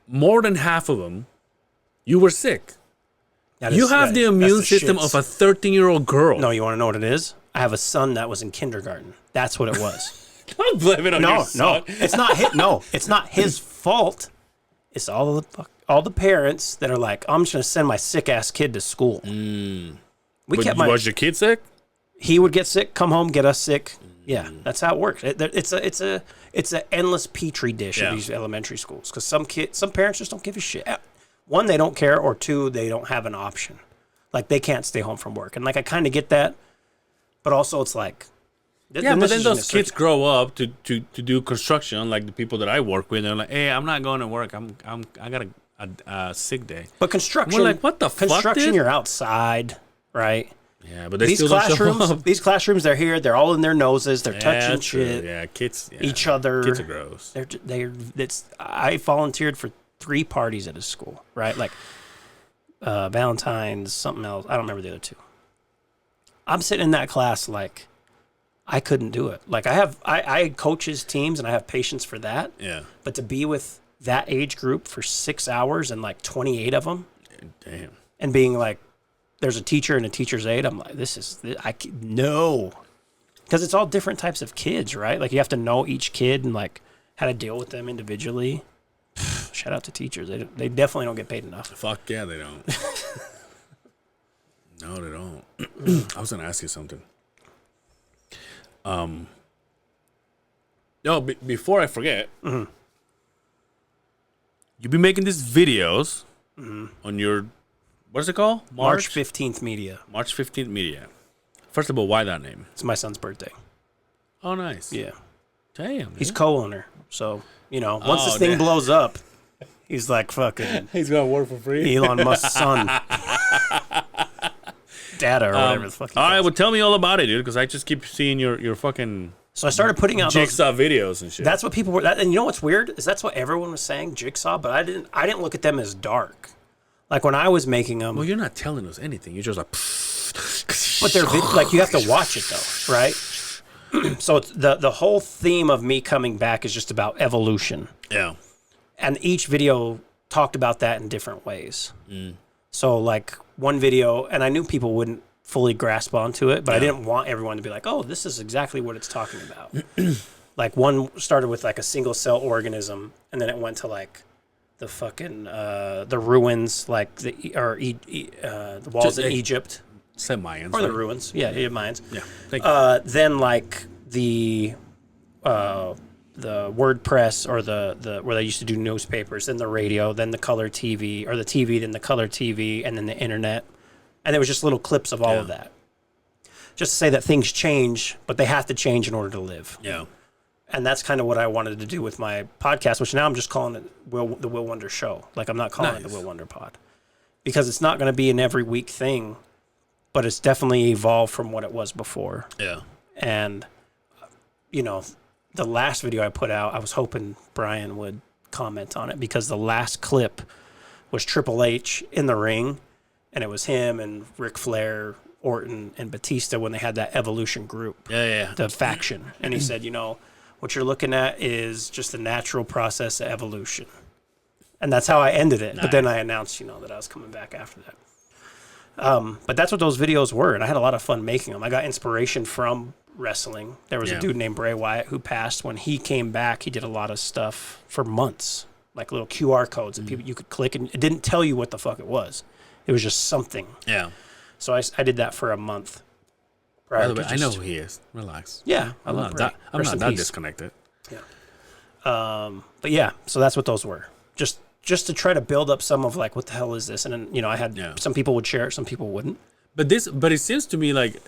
more than half of them, you were sick. You have the immune system of a 13-year-old girl. No, you want to know what it is? I have a son that was in kindergarten. That's what it was. Don't blame it on your son. No, it's not his. No, it's not his fault. It's all the parents that are like, I'm just gonna send my sick ass kid to school. Was your kid sick? He would get sick, come home, get us sick. Yeah, that's how it works. It's an endless petri dish of these elementary schools because some parents just don't give a shit. One, they don't care, or two, they don't have an option. Like they can't stay home from work, and like I kind of get that, but also it's like, but then those kids grow up to do construction, like the people that I work with. They're like, hey, I'm not going to work. I got a sick day. But construction, we're like, what the fuck? Construction, you're outside, right? Yeah, but still don't show up. These classrooms, they're here. They're all in their noses. They're touching shit. Yeah, kids. Yeah. Each other. Kids are gross. I volunteered for 3 parties at his school, right? Like Valentine's, something else. I don't remember the other 2. I'm sitting in that class like I couldn't do it. Like I coaches teams and I have patience for that. Yeah. But to be with that age group for 6 hours and like 28 of them. Damn. And being like, there's a teacher and a teacher's aide. I'm like, no. Because it's all different types of kids, right? Like you have to know each kid and like how to deal with them individually. Shout out to teachers. They definitely don't get paid enough. Fuck yeah, they don't. No, they don't. I was going to ask you something. Before I forget, you've been making these videos on your, what is it called? March 15th Media. March 15th Media. First of all, why that name? It's my son's birthday. Oh, nice. Yeah. Damn. He's co-owner. So, once this thing blows up, he's like fucking... He's going to work for free? Elon Musk's son. Data or whatever the fuck. All right, well, tell me all about it, dude, because I just keep seeing your fucking... So I started putting out Jigsaw videos and shit. That's what people were... And you know what's weird? Is that's what everyone was saying, Jigsaw, but I didn't look at them as dark. Like when I was making them... Well, you're not telling us anything. You're just like... But they're like, you have to watch it though, right? So it's the whole theme of me coming back is just about evolution. Yeah. And each video talked about that in different ways. So like one video, and I knew people wouldn't fully grasp onto it, but I didn't want everyone to be like, oh, this is exactly what it's talking about. Like one started with like a single cell organism, and then it went to like the fucking the ruins, like the walls in Egypt. Said Mayans. Or the ruins. Yeah, Mayans. Yeah. Thank you. Then like the WordPress or the where they used to do newspapers, then the radio, then the color TV, or the TV, then the color TV, and then the internet. And there was just little clips of all of that. Just to say that things change, but they have to change in order to live. Yeah. And that's kind of what I wanted to do with my podcast, which now I'm just calling it the Will Wonder Show. Like I'm not calling it the Will Wonder Pod. Because it's not going to be an every week thing, but it's definitely evolved from what it was before. Yeah. And, the last video I put out, I was hoping Brian would comment on it because the last clip was Triple H in the ring, and it was him and Ric Flair, Orton, and Batista when they had that Evolution group. Yeah. The faction. And he said, what you're looking at is just the natural process of evolution. And that's how I ended it. Nice. But then I announced, that I was coming back after that. But that's what those videos were, and I had a lot of fun making them. I got inspiration from wrestling. There was a dude named Bray Wyatt who passed. When he came back, he did a lot of stuff for months, like little QR codes that people you could click, and it didn't tell you what the fuck it was. It was just something. Yeah. So I did that for a month. By the way, I know who he is. Relax. Yeah, I love Bray. I'm not that disconnected. Yeah. But yeah, so that's what those were. Just to try to build up some of like, what the hell is this? And then, I had some people would share it, some people wouldn't. But it seems to me like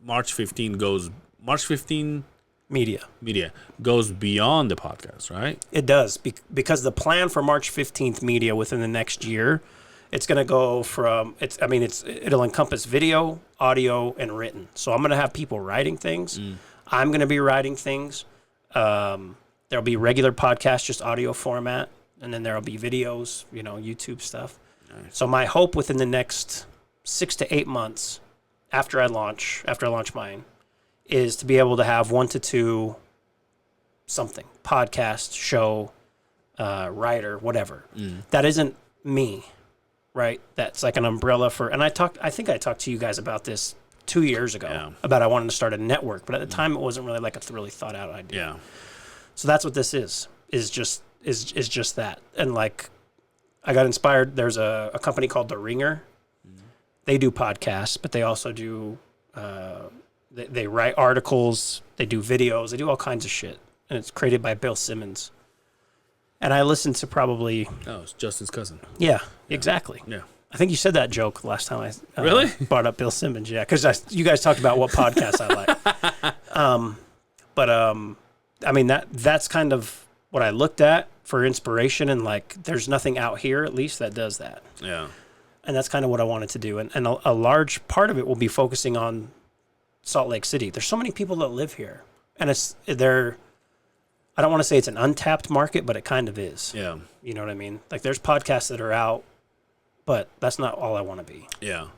March 15 media goes beyond the podcast, right? It does, because the plan for March 15th media within the next year, it's going to go from it'll encompass video, audio, and written. So I'm going to have people writing things. I'm going to be writing things. There'll be regular podcasts, just audio format, and then there'll be videos, YouTube stuff. Nice. So my hope within the next 6 to 8 months after I launch mine is to be able to have 1 to 2 something, podcast, show, writer, whatever. That isn't me, right? That's like an umbrella for, and I think I talked to you guys about this 2 years ago about I wanted to start a network, but at the time it wasn't really like a really thought out idea. Yeah. So that's what this is just that. And like, I got inspired. There's a company called The Ringer. They do podcasts, but they also do, they write articles, they do videos, they do all kinds of shit. And it's created by Bill Simmons. And I listened to probably... Oh, it's Justin's cousin. Yeah, exactly. Yeah. I think you said that joke last time I really brought up Bill Simmons. Yeah, because you guys talked about what podcasts I like. I mean, that's kind of what I looked at for inspiration, and like, there's nothing out here, at least, that does that. Yeah. And that's kind of what I wanted to do. And a large part of it will be focusing on Salt Lake City. There's so many people that live here, and I don't want to say it's an untapped market, but it kind of is. Yeah. You know what I mean? Like, there's podcasts that are out, but that's not all I want to be. Yeah.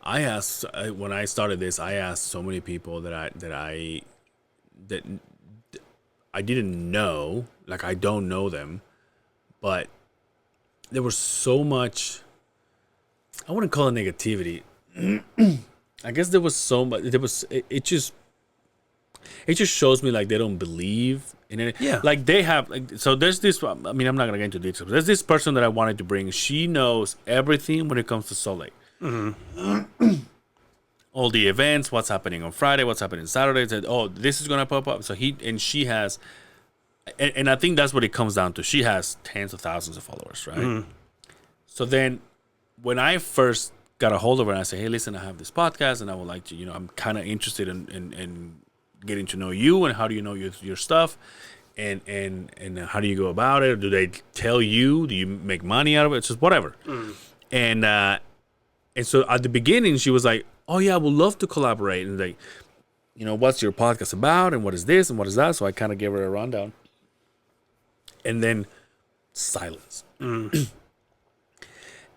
When I started this, I asked so many people that I didn't know, like I don't know them, but there was so much, I wouldn't call it negativity. I guess there was so much, it just shows me like they don't believe in it. Yeah. Like they have, so there's this, I mean, I'm not going to get into details. There's this person that I wanted to bring. She knows everything when it comes to Salt Lake. Mm-hmm. All the events, what's happening on Friday, what's happening Saturday. Said, oh, this is going to pop up. So she has, and I think that's what it comes down to. She has tens of thousands of followers, right? Mm. So then when I first got a hold of her and I said, hey, listen, I have this podcast and I would like to, I'm kind of interested in getting to know you, and how do you know your stuff, and how do you go about it? Do they tell you? Do you make money out of it? It's just whatever. And so at the beginning she was like, oh yeah, I would love to collaborate, and like, what's your podcast about, and what is this and what is that? So I kind of gave her a rundown, and then silence.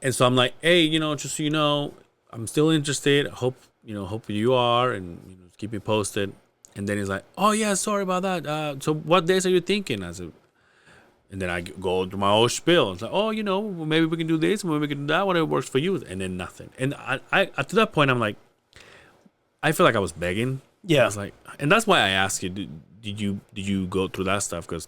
And so I'm like, hey, just so you know, I'm still interested. Hope you are, and keep me posted. And then he's like, oh yeah, sorry about that. So what days are you thinking? I said, and then I go to my old spiel. It's like, oh, maybe we can do this, maybe we can do that, whatever works for you. And then nothing. And I to that point, I'm like, I feel like I was begging. Yeah. I was like, and that's why I asked you, did you go through that stuff? Because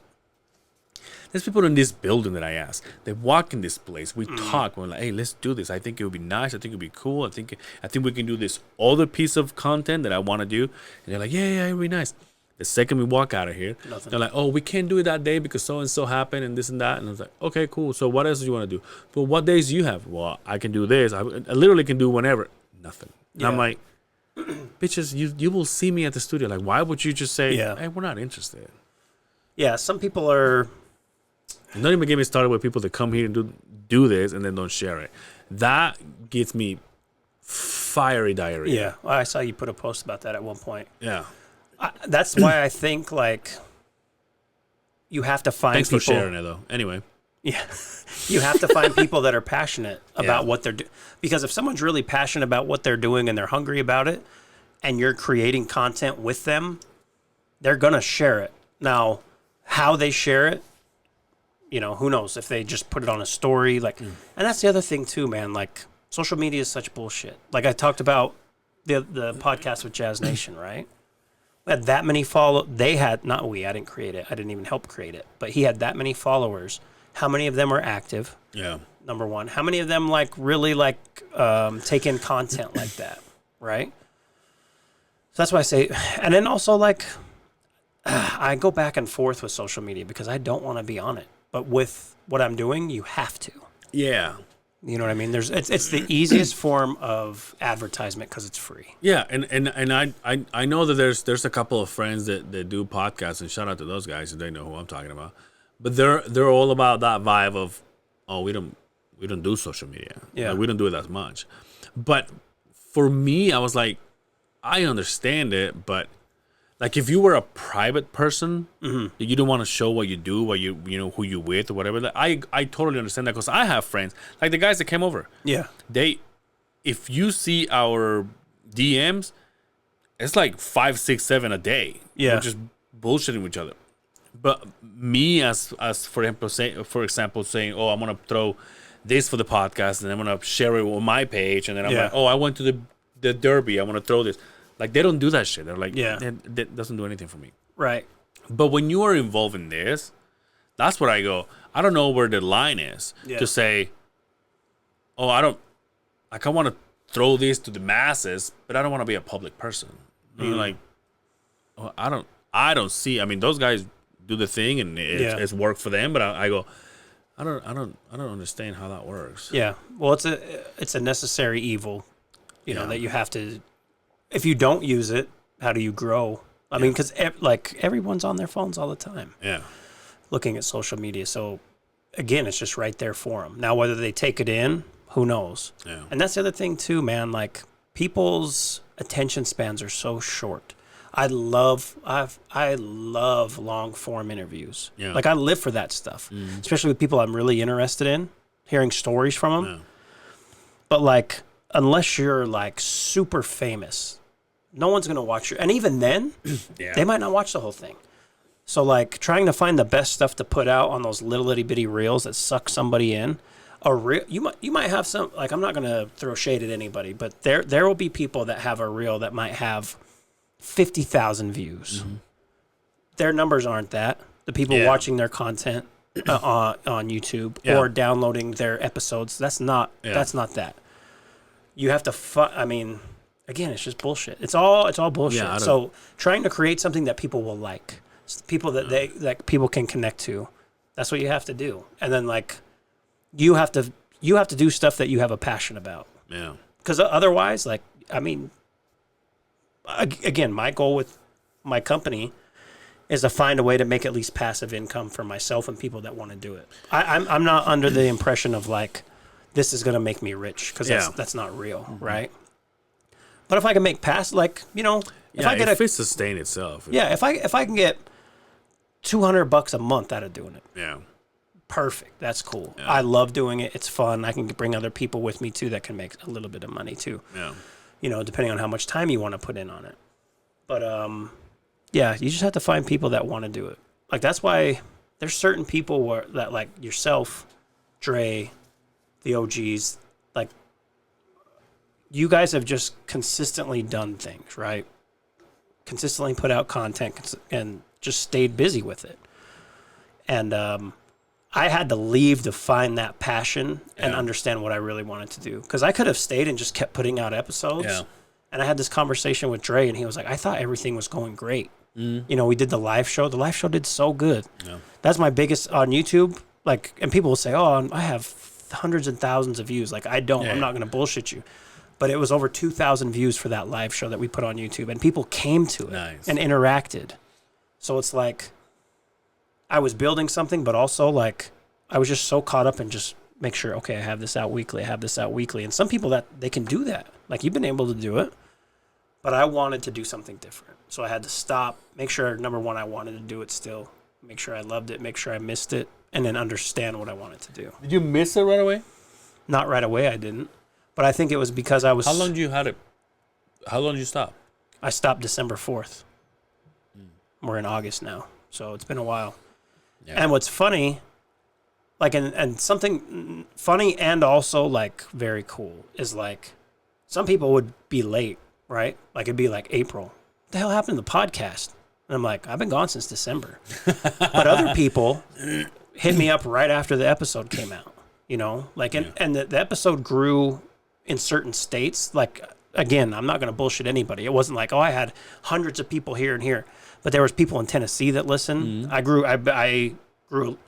there's people in this building that I ask. They walk in this place. We talk. We're like, hey, let's do this. I think it would be nice. I think it would be cool. I think we can do this other piece of content that I want to do. And they're like, yeah, it would be nice. The second we walk out of here, they're like, oh, we can't do it that day because so-and-so happened and this and that. And I was like, okay, cool. So what else do you want to do? But what days do you have? Well, I can do this. I literally can do whenever. Nothing. And I'm like, bitches, you will see me at the studio. Like, why would you just say, hey, we're not interested? Yeah, some people are... And don't even get me started with people that come here and do this and then don't share it. That gets me fiery diarrhea. Yeah, I saw you put a post about that at one point. Yeah. That's why I think, like, you have to find Thanks people... for sharing it, though. Anyway. Yeah. You have to find people that are passionate about what they're doing. Because if someone's really passionate about what they're doing and they're hungry about it, and you're creating content with them, they're going to share it. Now, how they share it, who knows? If they just put it on a story, like, and that's the other thing too, man. Like, social media is such bullshit. Like I talked about the podcast with Jazz Nation, right? We had that many they had, not we, I didn't create it. I didn't even help create it. But he had that many followers. How many of them are active? Yeah. Number one. How many of them like really like take in content like that, right? So that's why I say, and then also like, I go back and forth with social media because I don't want to be on it. But with what I'm doing, you have to. Yeah. You know what I mean? It's the easiest form of advertisement because it's free. Yeah, and I know that there's a couple of friends that do podcasts, and shout out to those guys if they know who I'm talking about. But they're all about that vibe of, oh, we don't do social media. Yeah. Like, we don't do it as much. But for me, I was like, I understand it, but like if you were a private person, you don't want to show what you do, what you know who you with or whatever. Like, I totally understand that because I have friends like the guys that came over. Yeah. If you see our DMs, it's like 5, 6, 7 a day. Yeah. We're just bullshitting with each other. But me as for example saying, oh, I'm gonna throw this for the podcast and I'm gonna share it on my page, and then I'm like, oh, I went to the Derby, I want to throw this. Like, they don't do that shit. They're like, that doesn't do anything for me. Right. But when you are involved in this, that's where I go, I don't know where the line is to say, oh, I want to throw this to the masses, but I don't want to be a public person. You're like, oh, I don't see, I mean, those guys do the thing and it's work for them, but I go, I don't understand how that works. Yeah. Well, it's a necessary evil, you know, that you have to. If you don't use it, how do you grow? I mean, because like everyone's on their phones all the time. Yeah. Looking at social media. So again, it's just right there for them. Now, whether they take it in, who knows? Yeah. And that's the other thing too, man. Like people's attention spans are so short. I love long form interviews. Yeah. Like I live for that stuff, especially with people I'm really interested in, hearing stories from them. Yeah. But like, unless you're like super famous, no one's going to watch you. And even then, they might not watch the whole thing. So like trying to find the best stuff to put out on those little itty bitty reels that suck somebody in. You might have some, like, I'm not going to throw shade at anybody, but there will be people that have a reel that might have 50,000 views. Their numbers aren't that. The people watching their content on YouTube or downloading their episodes, that's not that. You have to I mean, again, it's just bullshit. It's all bullshit. Yeah, so trying to create something that people will like, people that people can connect to, that's what you have to do. And then like you have to do stuff that you have a passion about. Yeah. Because otherwise, like, I mean, again, my goal with my company is to find a way to make at least passive income for myself and people that want to do it. I'm not under the impression of like, this is going to make me rich, because that's not real, right? But if I can make like, you know, if it sustain itself. If I can get $200 a month out of doing it. Yeah. Perfect. That's cool. Yeah. I love doing it. It's fun. I can bring other people with me too that can make a little bit of money too. Yeah. You know, depending on how much time you want to put in on it. But you just have to find people that want to do it. Like that's why there's certain people that like yourself, Dre, the OGs, like you guys have just consistently done things, right? Consistently put out content and just stayed busy with it. And I had to leave to find that passion and understand what I really wanted to do. Because I could have stayed and just kept putting out episodes. Yeah. And I had this conversation with Dre, and he was like, I thought everything was going great. You know, we did the live show. The live show did so good. Yeah. That's my biggest on YouTube. Like, and people will say, oh, I have hundreds and thousands of views. Like, I don't. Yeah. I'm not going to bullshit you. But it was over 2,000 views for that live show that we put on YouTube. And people came to it and interacted. So it's like I was building something, but also like I was just so caught up in just make sure, okay, I have this out weekly. And some people that they can do that. Like you've been able to do it. But I wanted to do something different. So I had to stop, make sure, number one, I wanted to do it still. Make sure I loved it, make sure I missed it, and then understand what I wanted to do. Did you miss it right away? Not right away, I didn't. But I think it was because I was... How long did you stop? I stopped December 4th. We're in August now, so it's been a while. Yeah. And what's funny, Like, and something funny and also like very cool is like some people would be late, right? Like it'd be like April. What the hell happened to the podcast? And I'm like, I've been gone since December. But other people hit me up right after the episode came out, you know? Like, and the episode grew in certain states. Like, again, I'm not going to bullshit anybody. It wasn't like, oh, I had hundreds of people here and here. But there was people in Tennessee that listened. I grew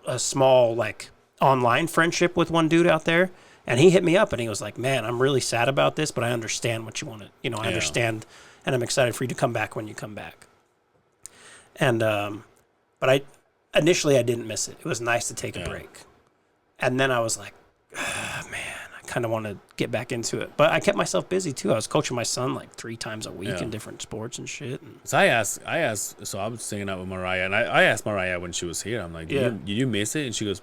a small, like, online friendship with one dude out there. And he hit me up and he was like, man, I'm really sad about this, but I understand what you want to, you know, I understand. And I'm excited for you to come back when you come back. And, but initially I didn't miss it. It was nice to take a break. And then I was like, man, I kind of want to get back into it. But I kept myself busy too. I was coaching my son like 3 times a week in different sports and shit. And So I asked, so I was singing out with Mariah, and I asked Mariah when she was here, I'm like, did you miss it? And she goes,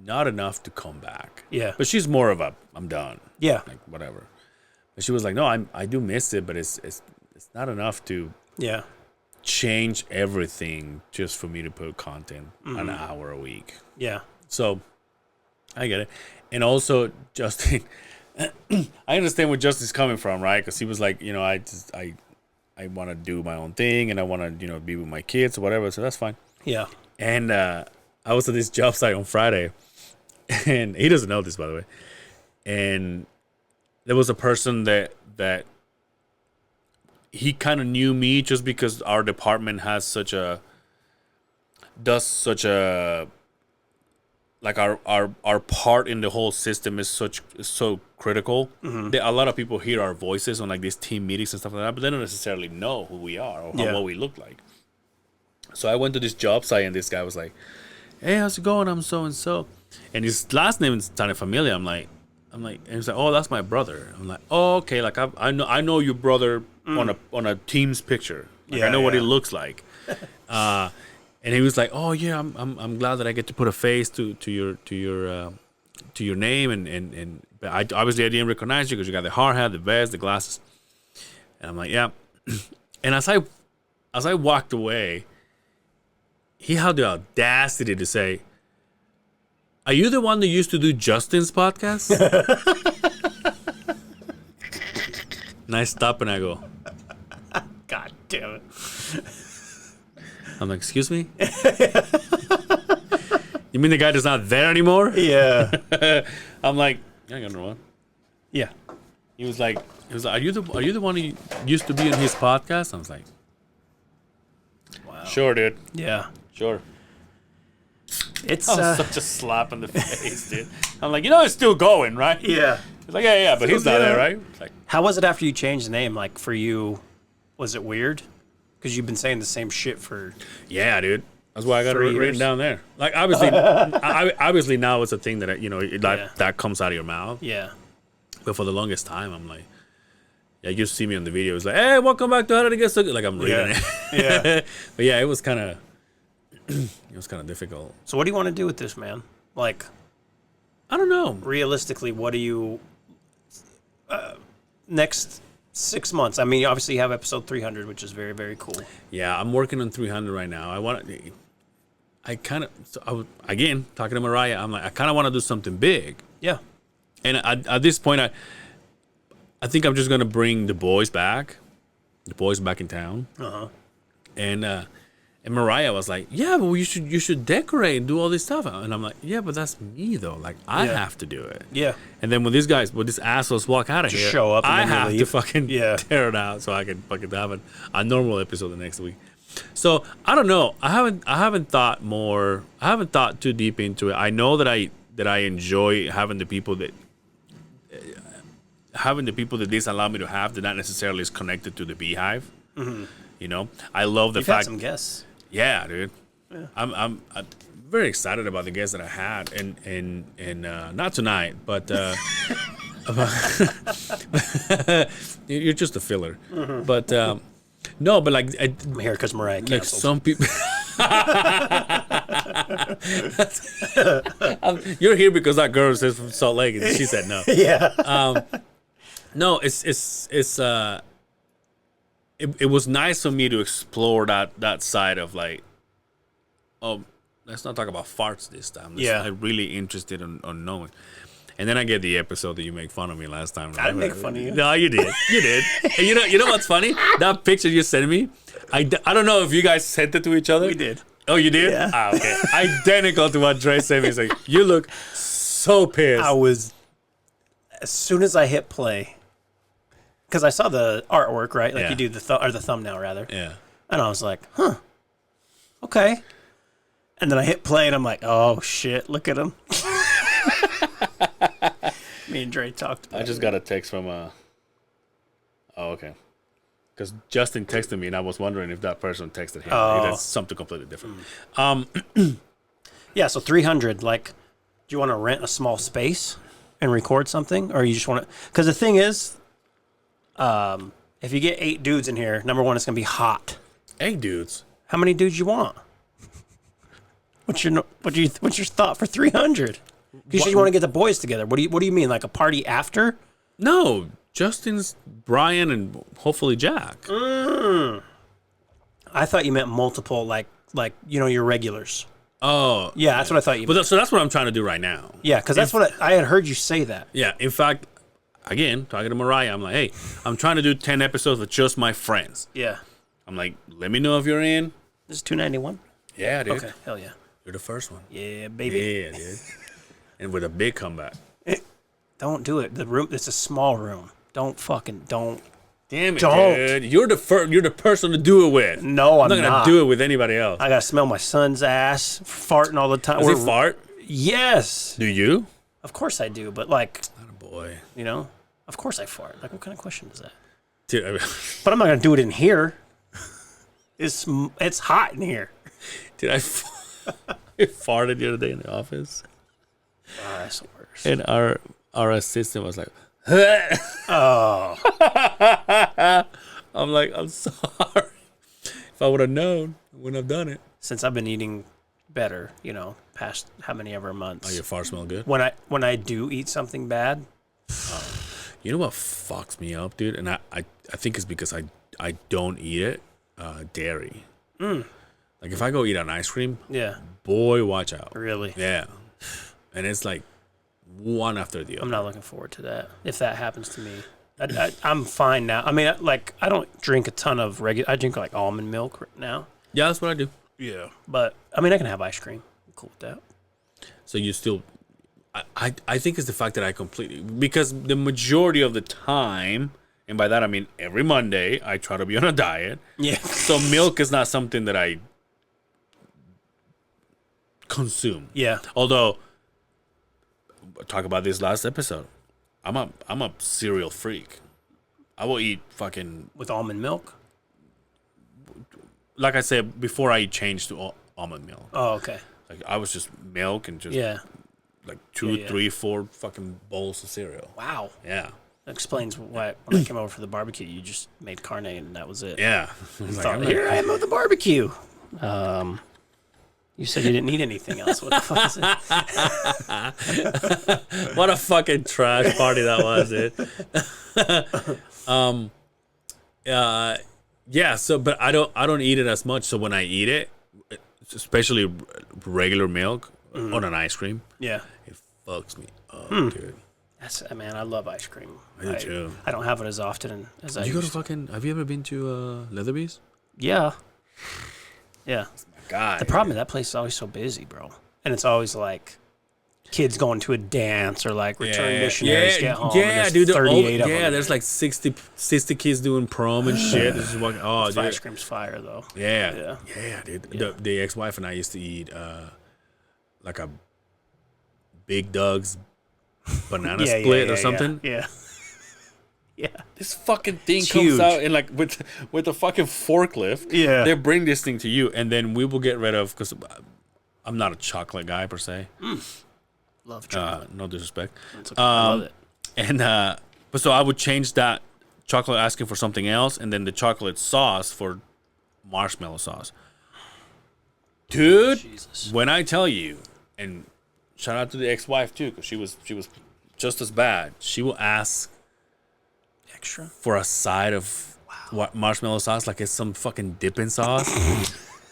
not enough to come back. Yeah. But she's more of a, I'm done. Yeah. Like, whatever. But she was like, no, I do miss it, but it's not enough to change everything just for me to put content an hour a week. Yeah. So I get it. And also, Justin, I understand where Justin's coming from, right? Because he was like, you know, I want to do my own thing and I want to, you know, be with my kids or whatever. So that's fine. Yeah. And I was at this job site on Friday, and he doesn't know this, by the way. And there was a person that he kind of knew me just because our department has does such a like our part in the whole system is so critical. That a lot of people hear our voices on like these team meetings and stuff like that, but they don't necessarily know who we are or what we look like. So I went to this job site and this guy was like, "Hey, how's it going? I'm so and so," and his last name is kind of familiar. I'm like, and he's like, "Oh, that's my brother." I'm like, "Oh, okay. Like I know your brother on a Teams picture. Like I know what he looks like." And he was like, "Oh yeah, I'm glad that I get to put a face to your name and but I obviously I didn't recognize you because you got the hard hat, the vest, the glasses." And I'm like, "Yeah." And as I walked away, he had the audacity to say, "Are you the one that used to do Justin's podcast?" And I stop and I go, God damn it. I'm like, "Excuse me? You mean the guy that's not there anymore?" Yeah. I'm like, "I got no one." Yeah. He was like, "Are you the one who used to be on his podcast?" I was like, Wow. "Sure, dude. Yeah. Sure." It's That was such a slap in the face, dude. I'm like, it's still going, right? yeah. He's like, yeah, but he's not there, right? It's like, How was it after you changed the name? Like for you, was it weird? Because you've been saying the same shit for yeah, dude. That's why I got it 3 written years. down there. Like, obviously, obviously now it's a thing that that comes out of your mouth. yeah. But for the longest time, I'm like, yeah, you see me on the video. It's like, "Hey, welcome back to How Did It Get So Good?" Like I'm reading it. Yeah. But yeah, it was kind of difficult. So what do you want to do with this, man? Like I don't know. realistically, what do you next 6 months? I mean, obviously you have episode 300, which is very, very cool. Yeah, I'm working on 300 right now. Again, talking to Mariah, I'm like, I kind of want to do something big. Yeah. And at this point, I think I'm just going to bring the boys back in town. Uh-huh. And Mariah was like, "Yeah, but you should decorate and do all this stuff." And I'm like, "Yeah, but that's me though. Like I have to do it." Yeah. And then when these assholes walk out of Just here, show up and I then you have to leave. fucking Yeah. tear it out so I can fucking have a normal episode the next week. So I don't know. I haven't thought too deep into it. I know that I enjoy having the people that this allow me to have that not necessarily is connected to the Beehive. Mm-hmm. You know, I love the You've had fact. some guests. Yeah, dude. Yeah. I'm very excited about the guests that I had, and not tonight, but you're just a filler. Mm-hmm. But no, but like I'm here because Mariah like canceled. some people. You're here because that girl says from Salt Lake, and she said no. Yeah. No, it was nice for me to explore that side of like, let's not talk about farts this time. Yeah. I'm really interested on knowing. And then I get the episode that you make fun of me last time. I didn't make fun of you. No, you did. You did. And you know what's funny? That picture you sent me, I don't know if you guys sent it to each other. We did. Oh, you did? Yeah. Ah, okay. Identical to what Dre sent me. He's like, you look so pissed. I was, as soon as I hit play, because I saw the artwork, right? Like Yeah. you do the thumbnail rather. Yeah. And I was like, huh, okay. And then I hit play and I'm like, oh shit, look at him. Me and Dre talked about I just got a text from Oh, okay. Because Justin texted me, and I was wondering if that person texted him. Oh. That's something completely different. Yeah, so 300, like, do you want to rent a small space and record something? Or you just want to... Because the thing is, if you get 8 dudes in here, number one, it's going to be hot. Hey, dudes. How many dudes you want? What's your thought for 300? You said you want to get the boys together. What do you mean, like a party after? No, Justin's Brian and hopefully Jack. I thought you meant multiple, like your regulars. Oh, Yeah, that's what I thought you meant. so that's what I'm trying to do right now. Yeah, because that's what I had heard you say that. Yeah, in fact, again, talking to Mariah, I'm like, hey, I'm trying to do 10 episodes with just my friends. Yeah. I'm like, let me know if you're in. This is 291? Yeah, dude. Okay, hell yeah. You're the first one. Yeah, baby. Yeah, dude. And with a big comeback. Don't do it. The room, it's a small room. Don't. Damn it, Don't. dude. You're the person to do it with. No, I'm not gonna not. do it with anybody else. I gotta smell my son's ass farting all the time. Does he fart? Yes. Do you? Of course I do, but like, Not a boy. you know, of course I fart. Like, what kind of question is that? Dude, I mean, But I'm not gonna do it in here. It's hot in here. dude, I farted the other day in the office, Oh, that's the worst. and our assistant was like, Oh, I'm like, I'm sorry. If I would have known, I wouldn't have done it. since I've been eating better, past how many ever months. Oh, your fart smell good? When I do eat something bad, You know what fucks me up, dude? And I think it's because I don't eat it, dairy. Like if I go eat an ice cream, yeah, boy, watch out. really. Yeah. And it's like one after the other. I'm not looking forward to that. If that happens to me, I'm fine now. I mean, I don't drink a ton of regular. I drink like almond milk now. Yeah, that's what I do. Yeah, but I mean, I can have ice cream. I'm cool with that. So you still, I think it's the fact that I completely, because the majority of the time, and by that I mean every Monday, I try to be on a diet. Yeah. So milk is not something that I consume. Yeah. Although, talk about this last episode. I'm a cereal freak. I will eat fucking, With almond milk. like I said before, I changed to almond milk. Oh, okay. Like I was just milk and just Yeah. like 2, Yeah, yeah. 3, 4 fucking bowls of cereal. Wow. Yeah, That explains why when I came over for the barbecue, you just made carne and that was it. yeah. I was like, Thought, I'm not- here I am at the barbecue. You said you didn't need anything else. What the fuck is it? What a fucking trash party that was, dude. Yeah. So, but I don't eat it as much. So when I eat it, especially regular milk on an ice cream, Yeah. it fucks me up, dude. Man, I love ice cream. I do too. I don't have it as often as I You go to used to. fucking? Have you ever been to Leatherby's? Yeah. Yeah. God, The problem is that place is always so busy, bro. And it's always like kids going to a dance or like return missionaries get home. and there's dude. 38 of them. There's like 60 kids doing prom and shit. This is walking. Oh, dude. Ice cream's fire, though. Yeah, dude. The ex-wife and I used to eat like a Big Doug's banana split or something. Yeah. Yeah. This fucking thing It's comes huge. out and like with a fucking forklift. Yeah. They bring this thing to you, and then we will get rid of, because I'm not a chocolate guy per se. Love chocolate. No disrespect. It's okay. I love it. And but so I would change that chocolate, asking for something else, and then the chocolate sauce for marshmallow sauce. Dude, Jesus. when I tell you, and shout out to the ex-wife too, because she was just as bad. She will ask Extra. for a side of what marshmallow sauce, like it's some fucking dipping sauce.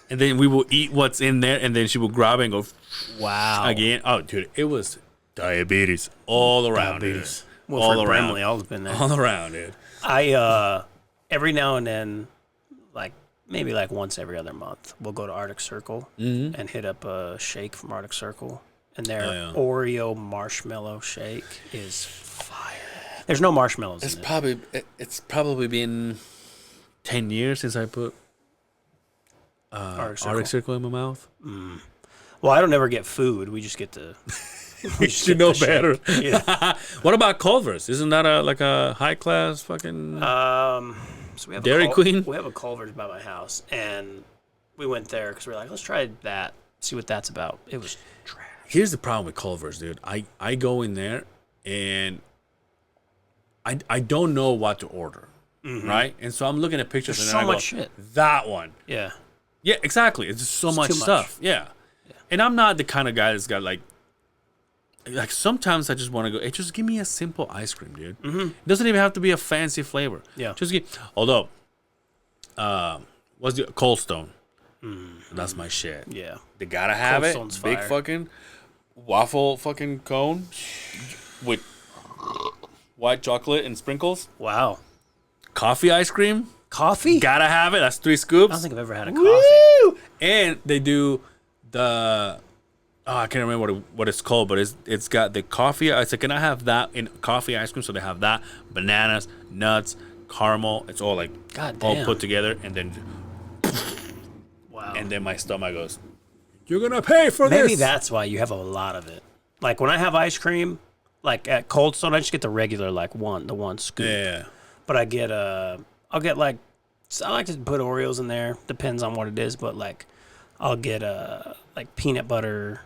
and then we will eat what's in there, and then she will grab it and go Wow. again. Oh, dude, it was diabetes all around. Diabetes. Dude. Well, all for around. Bramley, I've been there. All around, dude. I every now and then, like maybe like once every other month, we'll go to Arctic Circle and hit up a shake from Arctic Circle, and their Oreo marshmallow shake is fire. There's no marshmallows in it. It's probably been 10 years since I put Arctic Circle in my mouth. Well, I don't ever get food. We just get to. You should know better. Yeah. What about Culver's? Isn't that like a high class fucking? So we have Dairy Queen? We have a Culver's by my house, and we went there because we were like, let's try that, see what that's about. It was trash. Here's the problem with Culver's, dude. I go in there and I don't know what to order, right? And so I'm looking at pictures. There's and then so I go, much shit. That one. Yeah. Yeah, exactly. It's just so much too much. stuff. Yeah. And I'm not the kind of guy that's got like sometimes I just want to go, hey, just give me a simple ice cream, dude. It doesn't even have to be a fancy flavor. Yeah. Just although, what's the Cold Stone? That's my shit. Yeah. They gotta have Cold it. Stone's Big fire. fucking waffle fucking cone with white chocolate and sprinkles. Wow. Coffee ice cream. Coffee? Gotta have it. That's 3 scoops. I don't think I've ever had a coffee. Woo! And they do the I can't remember what it's called, but it's got the coffee. I said, can I have that in coffee ice cream? So they have that, bananas, nuts, caramel. It's all like God all damn. put together, and then Wow. and then my stomach goes, "You're gonna pay for this." Maybe that's why you have a lot of it. Like when I have ice cream, like at Cold Stone, I just get the regular the one scoop. Yeah. But I get I'll get like, I like to put Oreos in there. Depends on what it is, but like, I'll get like peanut butter,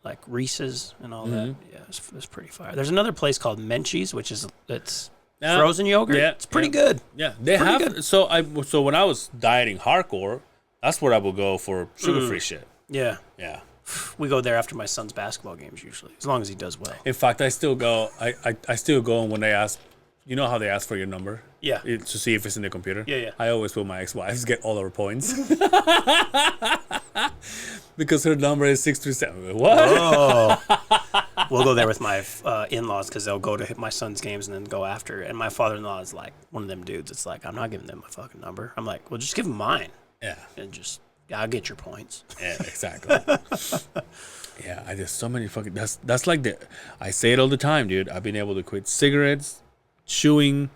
like Reese's and all that. Yeah, it's pretty fire. There's another place called Menchie's, which is frozen yogurt. Yeah, It's pretty good. Yeah, they pretty have. good. So when I was dieting hardcore, that's where I would go for sugar-free shit. Yeah. Yeah. We go there after my son's basketball games usually, as long as he does well. In fact, I still go. I still go, and when they ask, you know how they ask for your number? Yeah. To see if it's in the computer? Yeah. I always put my ex-wives get all our points. Because her number is 637. What? Oh. We'll go there with my in-laws because they'll go to my son's games and then go after. And my father-in-law is like one of them dudes. It's like, I'm not giving them my fucking number. I'm like, well, just give them mine. Yeah. And just, I'll get your points. Yeah, exactly. Yeah, I just so many fucking. That's like I say it all the time, dude. I've been able to quit cigarettes, chewing.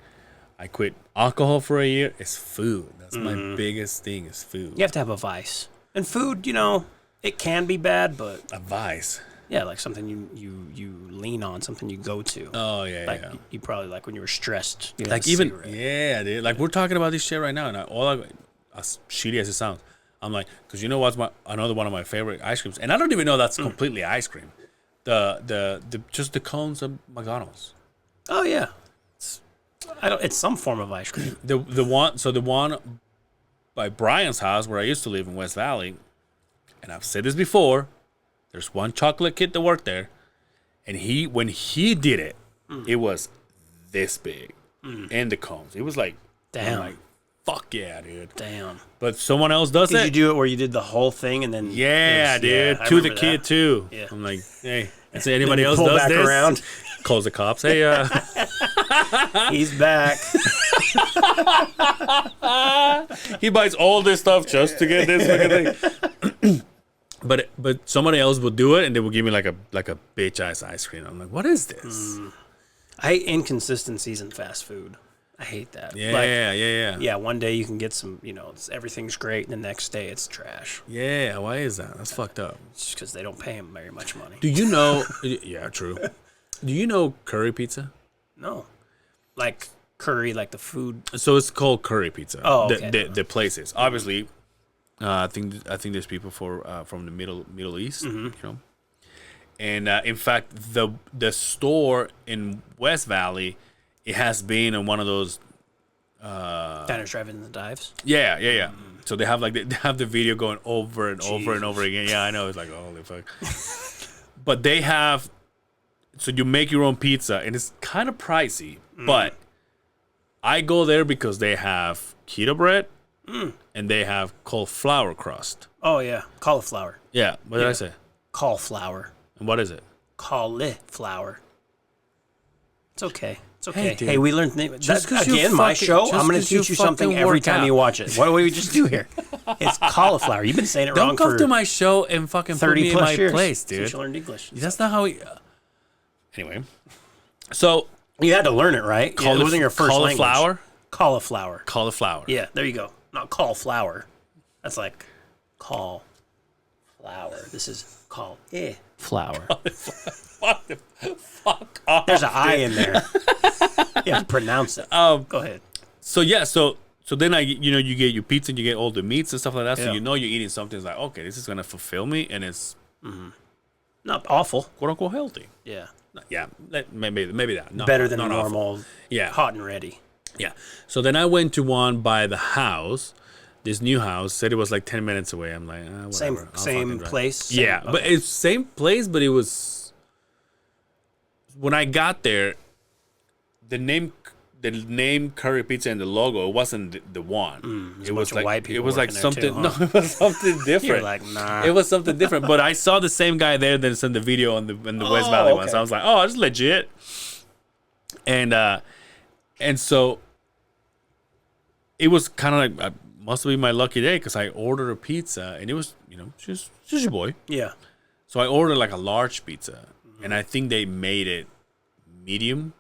I quit alcohol for a year. It's food. That's my biggest thing. Is food. You have to have a vice. And food, it can be bad, but A vice. yeah, like something you lean on, something you go to. Oh yeah, Like yeah. you probably like when you were stressed. You Like had a even cigarette. yeah, dude. Like we're talking about this shit right now, and as shitty as it sounds, I'm like, because you know what's another one of my favorite ice creams, and I don't even know that's completely ice cream. The just the cones of McDonald's. Oh yeah. It's some form of ice cream. The one by Brian's house where I used to live in West Valley, and I've said this before. There's one chocolate kid that worked there, and when he did it, it was this big, and the cones. It was like, Damn. I'm like, fuck yeah, dude. Damn. But someone else does Did it. you do it where you did the whole thing and then? Yeah, it was- dude. I To the remember kid that. too. Yeah. I'm like, hey, and so anybody you else pull does back this? around. Calls the cops. Hey, He's back. he buys all this stuff just to get this fucking thing. But somebody else will do it, and they will give me like a bitch ass ice cream. I'm like, what is this? I hate inconsistencies in fast food. I hate that. Yeah, Like, yeah. yeah, one day you can get some, everything's great, and the next day it's trash. Yeah, why is that? That's fucked up. It's just because they don't pay them very much money. Do you know? Yeah, true. Do you know curry pizza? No. Like curry, like the food. So it's called curry pizza. Oh, okay. The places. Obviously, I think there's people from the Middle East, and in fact, the store in West Valley, it has been on one of those. Diners, drive-ins, and dives. Yeah. So they have they have the video going over and over and over again. Yeah, I know. It's like, holy fuck. But they have. So you make your own pizza, and it's kind of pricey, but I go there because they have keto bread, and they have cauliflower crust. Oh yeah, cauliflower. Yeah, what did I say? Cauliflower. And what is it? Cauliflower. It's okay. It's Hey, okay. dude. Hey, we learned Just 'cause you again. My fucking- show. just I'm going to 'cause you teach you something fucking every work time out. you watch it. What do we just do here? It's cauliflower. You've been saying it wrong Don't come for to my show and fucking put 30 me in plus my years. place, Since dude. you learned English. That's not how we. Anyway, so You had to learn it, right? Yeah, it wasn't your first cauliflower. language. Cauliflower. Cauliflower. Yeah, there you go. Not cauliflower. That's like call flower. This is call flower. Fuck off. There's an I in there. You have to pronounce it. Go ahead. So yeah, so then you get your pizza and you get all the meats and stuff like that. So Yeah. you know you're eating something. It's like, okay, this is gonna fulfill me, and it's Not awful. quote unquote healthy. Yeah. Yeah, maybe that. Not, Better than not a awful. normal Yeah, hot and ready. yeah. So then I went to one by the house. This new house said it was like 10 minutes away. I'm like, whatever. Same I'll fucking same drive. place. Same, Yeah, but okay. it's same place, but it was when I got there. The name curry pizza and the logo, it wasn't the one. There's It a was bunch of like white people it was like working there something. too, No, huh? it was something different. You're like, nah. It was something different. But I saw the same guy there that sent the video on the West Valley one. okay. So I was like, oh, it's legit. And so it was kind of like must be my lucky day because I ordered a pizza and it was just your boy. Yeah. So I ordered like a large pizza and I think they made it medium.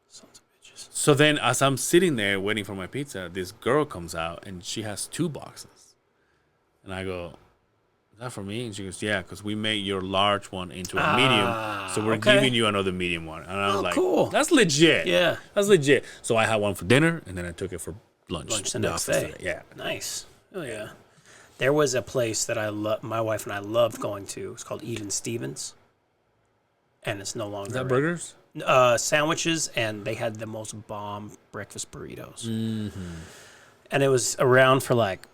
Sons of bitches. So then as I'm sitting there waiting for my pizza, this girl comes out and she has 2 boxes. And I go, is that for me? And she goes, yeah, because we made your large one into a medium. So we're okay. giving you another medium one. And I was Oh, like, cool. that's legit. Yeah. That's legit. So I had one for dinner and then I took it for lunch. Lunch the in next office day. today. Yeah. Nice. Oh yeah. There was a place that my wife and I loved going to. It's called Even Stevens. And it's no longer Is that burgers? sandwiches, and they had the most bomb breakfast burritos. And it was around for like,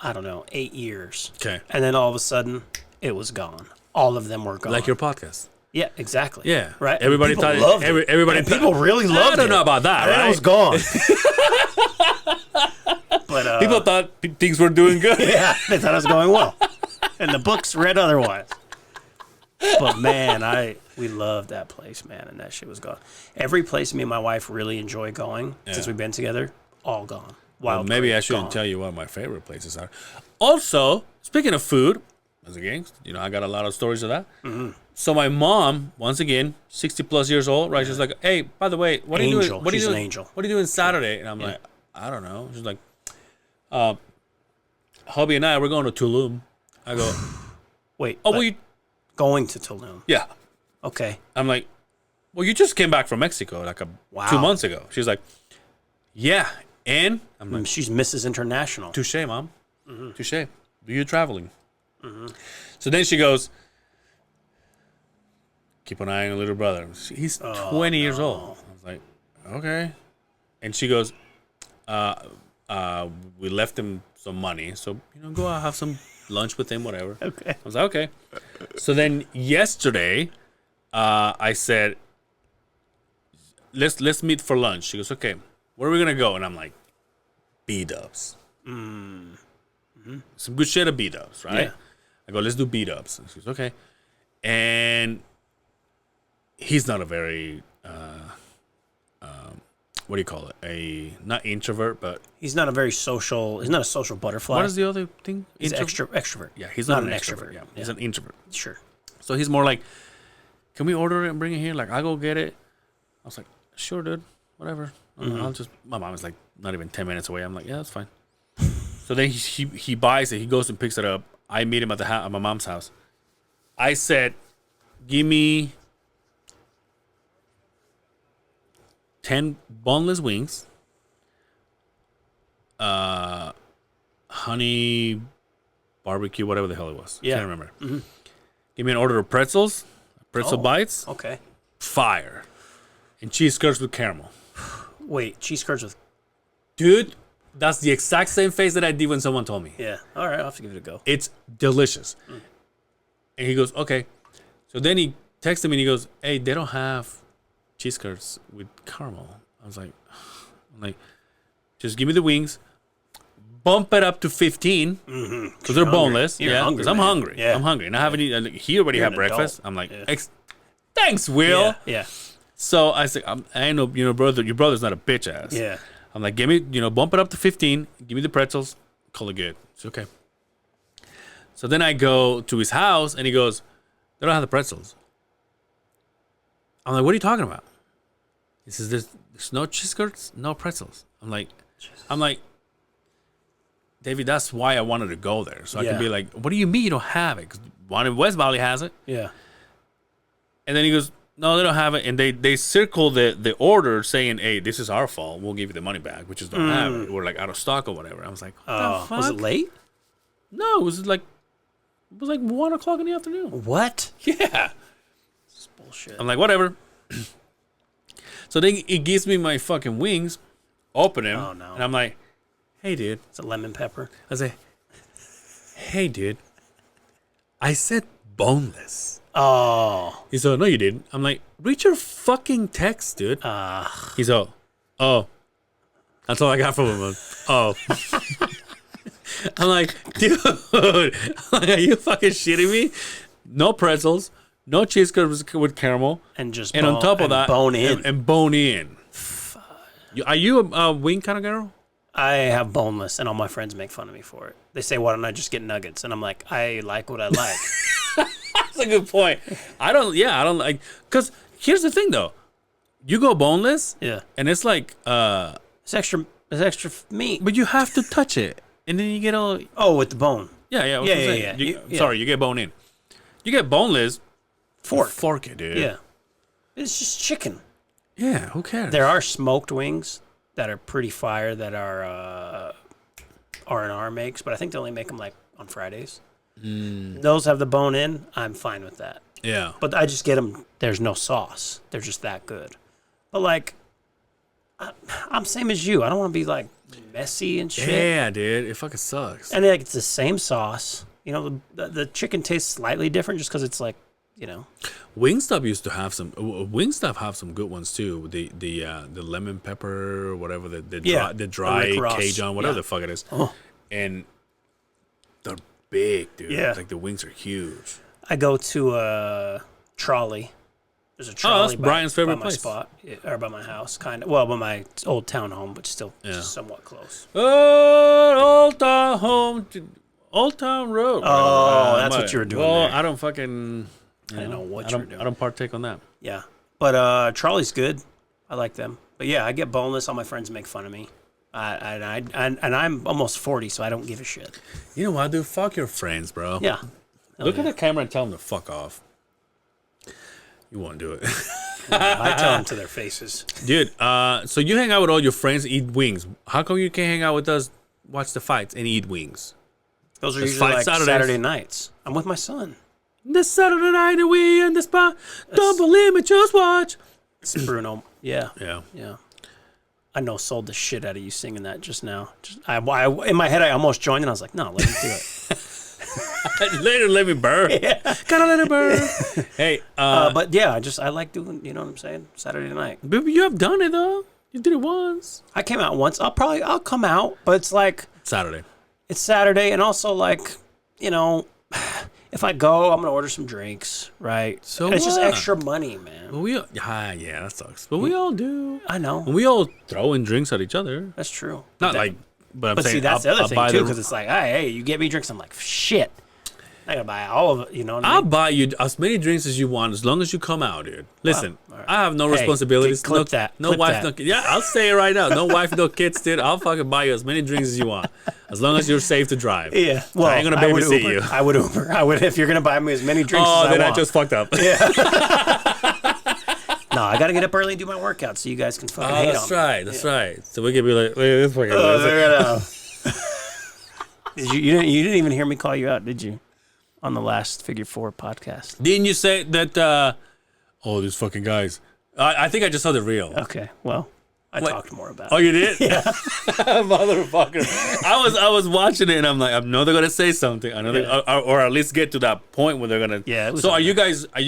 I don't know, 8 years. Okay. And then all of a sudden, it was gone. All of them were gone. Like your podcast. Yeah, exactly. Yeah. Right. Everybody People thought loved every, it. everybody And people really loved it. I don't know about that, And then right? it was gone. But People thought things were doing good. yeah, they thought it was going well, and the books read otherwise. But man, we loved that place, man, and that shit was gone. Every place me and my wife really enjoy going since Yeah. we've been together, all gone. Well, Wild maybe Grape, I shouldn't gone. tell you what my favorite places are. Also, speaking of food, as a gang, I got a lot of stories of that. So my mom, once again, 60 plus years old, right? She's like, "Hey, by the way, what are you Angel. doing? What are you She's an doing? angel. What are you doing Saturday?" And I'm like, "I don't know." She's like, "Hubby and I, we're going to Tulum." I go, Wait, "Oh, but well, you, going to Tulum. yeah." Okay. I'm like, "Well, you just came back from Mexico like 2 months ago." She's like, "Yeah," and I'm like, She's Mrs. International. touche, mom. Touche. Do you traveling? So then she goes, keep an eye on your little brother. He's 20 years old. I was like, okay. And she goes, we left him some money. So, go out, have some lunch with him, whatever. Okay. I was like, okay. So then yesterday, I said, let's meet for lunch. She goes, okay, where are we going to go? And I'm like, B-dubs. Some good shit at B-dubs, right? Yeah. I go, let's do B-dubs. And she goes, okay. And he's not a very, what do you call it? Not introvert, but He's not a social butterfly. what is the other thing? He's extrovert. Yeah, he's not an extrovert. Yeah, he's an introvert. Sure. So he's more like, can we order it and bring it here? Like, I'll go get it. I was like, sure, dude. Whatever. My mom is like not even 10 minutes away. I'm like, yeah, that's fine. So then he buys it. He goes and picks it up. I meet him at at my mom's house. I said, give me 10 boneless wings, honey barbecue, whatever the hell it was. Yeah. Can't remember. Give me an order of pretzels, pretzel bites, Okay. fire, and cheese curds with caramel. Wait, cheese curds with. Dude, that's the exact same face that I did when someone told me. Yeah. All right, I'll have to give it a go. It's delicious. And he goes, okay. So then he texted me and he goes, hey, they don't have cheese curds with caramel. I was like, Just give me the wings. Bump it up to 15 because they're boneless. You're yeah, hungry, because I'm man. hungry. Yeah. I'm hungry, and I haven't eaten. He already You're had an breakfast. adult. I'm like, Yeah. thanks, Will. Yeah. So I said, I know, brother, your brother's not a bitch ass. Yeah. I'm like, give me, bump it up to 15. Give me the pretzels. Call it good. It's okay. So then I go to his house, and he goes, they don't have the pretzels. I'm like, what are you talking about? He says, there's no cheese curds, no pretzels. I'm like, David, that's why I wanted to go there. So I can be like, what do you mean you don't have it? Because one in West Valley has it. Yeah. And then he goes, no, they don't have it. And they circle the order saying, hey, this is our fault. We'll give you the money back. We just don't have it. We're like out of stock or whatever. I was like, what the fuck? Was it late? No, it was like 1 o'clock in the afternoon. What? Yeah. This is bullshit. I'm like, whatever. So then he gives me my fucking wings, open them. Oh, no. And I'm like, hey, dude. It's a lemon pepper. I say, hey, dude. I said boneless. Oh. He's like, no, you didn't. I'm like, read your fucking text, dude. He's like, oh. That's all I got from him. Oh. I'm like, dude. Are you fucking shitting me? No pretzels. No cheese curds with caramel. And just On top of that, bone in. And bone in. Are you a wing kind of girl? I have boneless, and all my friends make fun of me for it. They say, why don't I just get nuggets? And I'm like, I like what I like. That's a good point. I don't like, because here's the thing though. You go boneless. Yeah. And it's like, It's extra meat. but you have to touch it. And then you get all, Oh, with the bone. yeah. That's Yeah, what I'm saying. yeah. You- Sorry, you get bone in. You get boneless. Fork it, dude. Yeah. It's just chicken. Yeah, who cares? There are smoked wings that are pretty fire that are R&R makes, but I think they only make them like on Fridays. Those have the bone in. I'm fine with that. Yeah. But I just get them. There's no sauce. They're just that good. But like, I'm same as you. I don't want to be like messy and shit. Yeah, dude. It fucking sucks. And like it's the same sauce. You know, the chicken tastes slightly different just because it's like, you know. Wingstop used to have some. Wingstop have some good ones too. The lemon pepper, whatever the dry Rick Ross. Cajun, whatever Yeah. the fuck it is, Oh. and they're big, dude. Yeah. Like the wings are huge. I go to a trolley. There's a trolley that's Brian's favorite by my place. spot, or by my house, kind of. Well, by my old town home, but still somewhat close. Oh, Old Town Home, Old Town Road. Oh, that's what you were doing Well, there. I don't fucking. I didn't know what you were doing. I don't partake on that. Yeah, but trolley's good. I like them. But yeah, I get boneless. All my friends make fun of me. And I'm almost 40, so I don't give a shit. You know what, dude? Fuck your friends, bro. Yeah. Look at the camera and tell them to fuck off. You won't do it. I tell them to their faces. Dude, so you hang out with all your friends, eat wings. How come you can't hang out with us, watch the fights, and eat wings? Those are Let's usually fight like Saturdays. Saturday nights. I'm with my son. This Saturday night we in the spot. Don't believe me, just watch. It's Bruno. Yeah. Yeah. Yeah. I know sold the shit out of you singing that just now. I in my head, I almost joined and I was like, no, let me do it. Later, let me burn. Yeah. Gotta let it burn. Hey, But yeah, I like doing, you know what I'm saying? Saturday night. but you have done it though. You did it once. I came out once. I'll come out, but it's like, Saturday. it's Saturday. And also like, you know, if I go, I'm going to order some drinks, right? So and it's just what? extra money, man. But yeah, that sucks. But we all do. I know. And we all throw in drinks at each other. That's true. Not like, but I'm But saying, see, that's the I'll other buy thing, too, because it's like, hey, you get me drinks. I'm like, shit. I got to buy all of it, you know what I I'll mean? buy you as many drinks as you want, as long as you come out, dude. Listen, All right. I have no Hey, responsibilities. clip no, that. No Clip wife, that. no kids. Yeah, I'll say it right now. No wife, no kids, dude. I'll fucking buy you as many drinks as you want, as long as you're safe to drive. Yeah. Well, I ain't gonna would babysit Uber. you. I would Uber. I would, if you're going to buy me as many drinks Oh, as then I I want. just fucked up. No, I got to get up early and do my workout so you guys can fucking Oh, hate that's on right. That's right. So we could be like, this fucking. me. You didn't even hear me call you out, did you? On the last Figure 4 podcast. Didn't you say that? Oh, these fucking guys. I think I just saw the reel. Okay, well, I What? talked more about Oh, it. you did? Yeah. Motherfucker. I was watching it and I'm like, I know they're gonna say something. I know or at least get to that point where they're gonna. Yeah, it was So on are you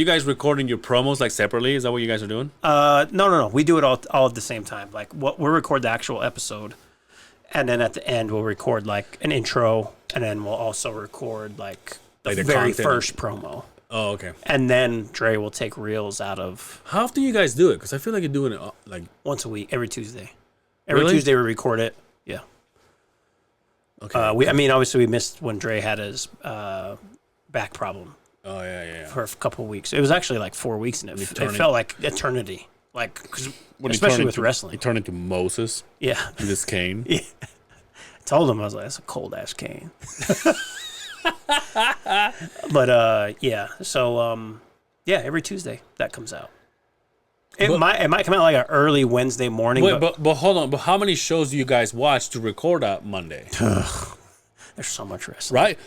guys recording your promos like separately? Is that what you guys are doing? No. We do it all at the same time. Like, we'll record the actual episode, And then at the end, we'll record like an intro, and then we'll also record like the very content. first promo. Oh, okay. And then Dre will take reels out of How often you guys do it? Because I feel like you're doing it like once a week, every Tuesday. Every Really? Tuesday we record it. Yeah. okay. Obviously we missed when Dre had his back problem Oh yeah. for a couple of weeks. It was actually like 4 weeks, and it felt like eternity. Like, 'cause When he especially turned with into- wrestling. He turned into Moses Yeah. with his cane. Yeah. I told him, I was like, that's a cold ass cane. But yeah. So every Tuesday that comes out. It might come out like an early Wednesday morning. Wait, but hold on. But how many shows do you guys watch to record that Monday? there's so much wrestling. Right?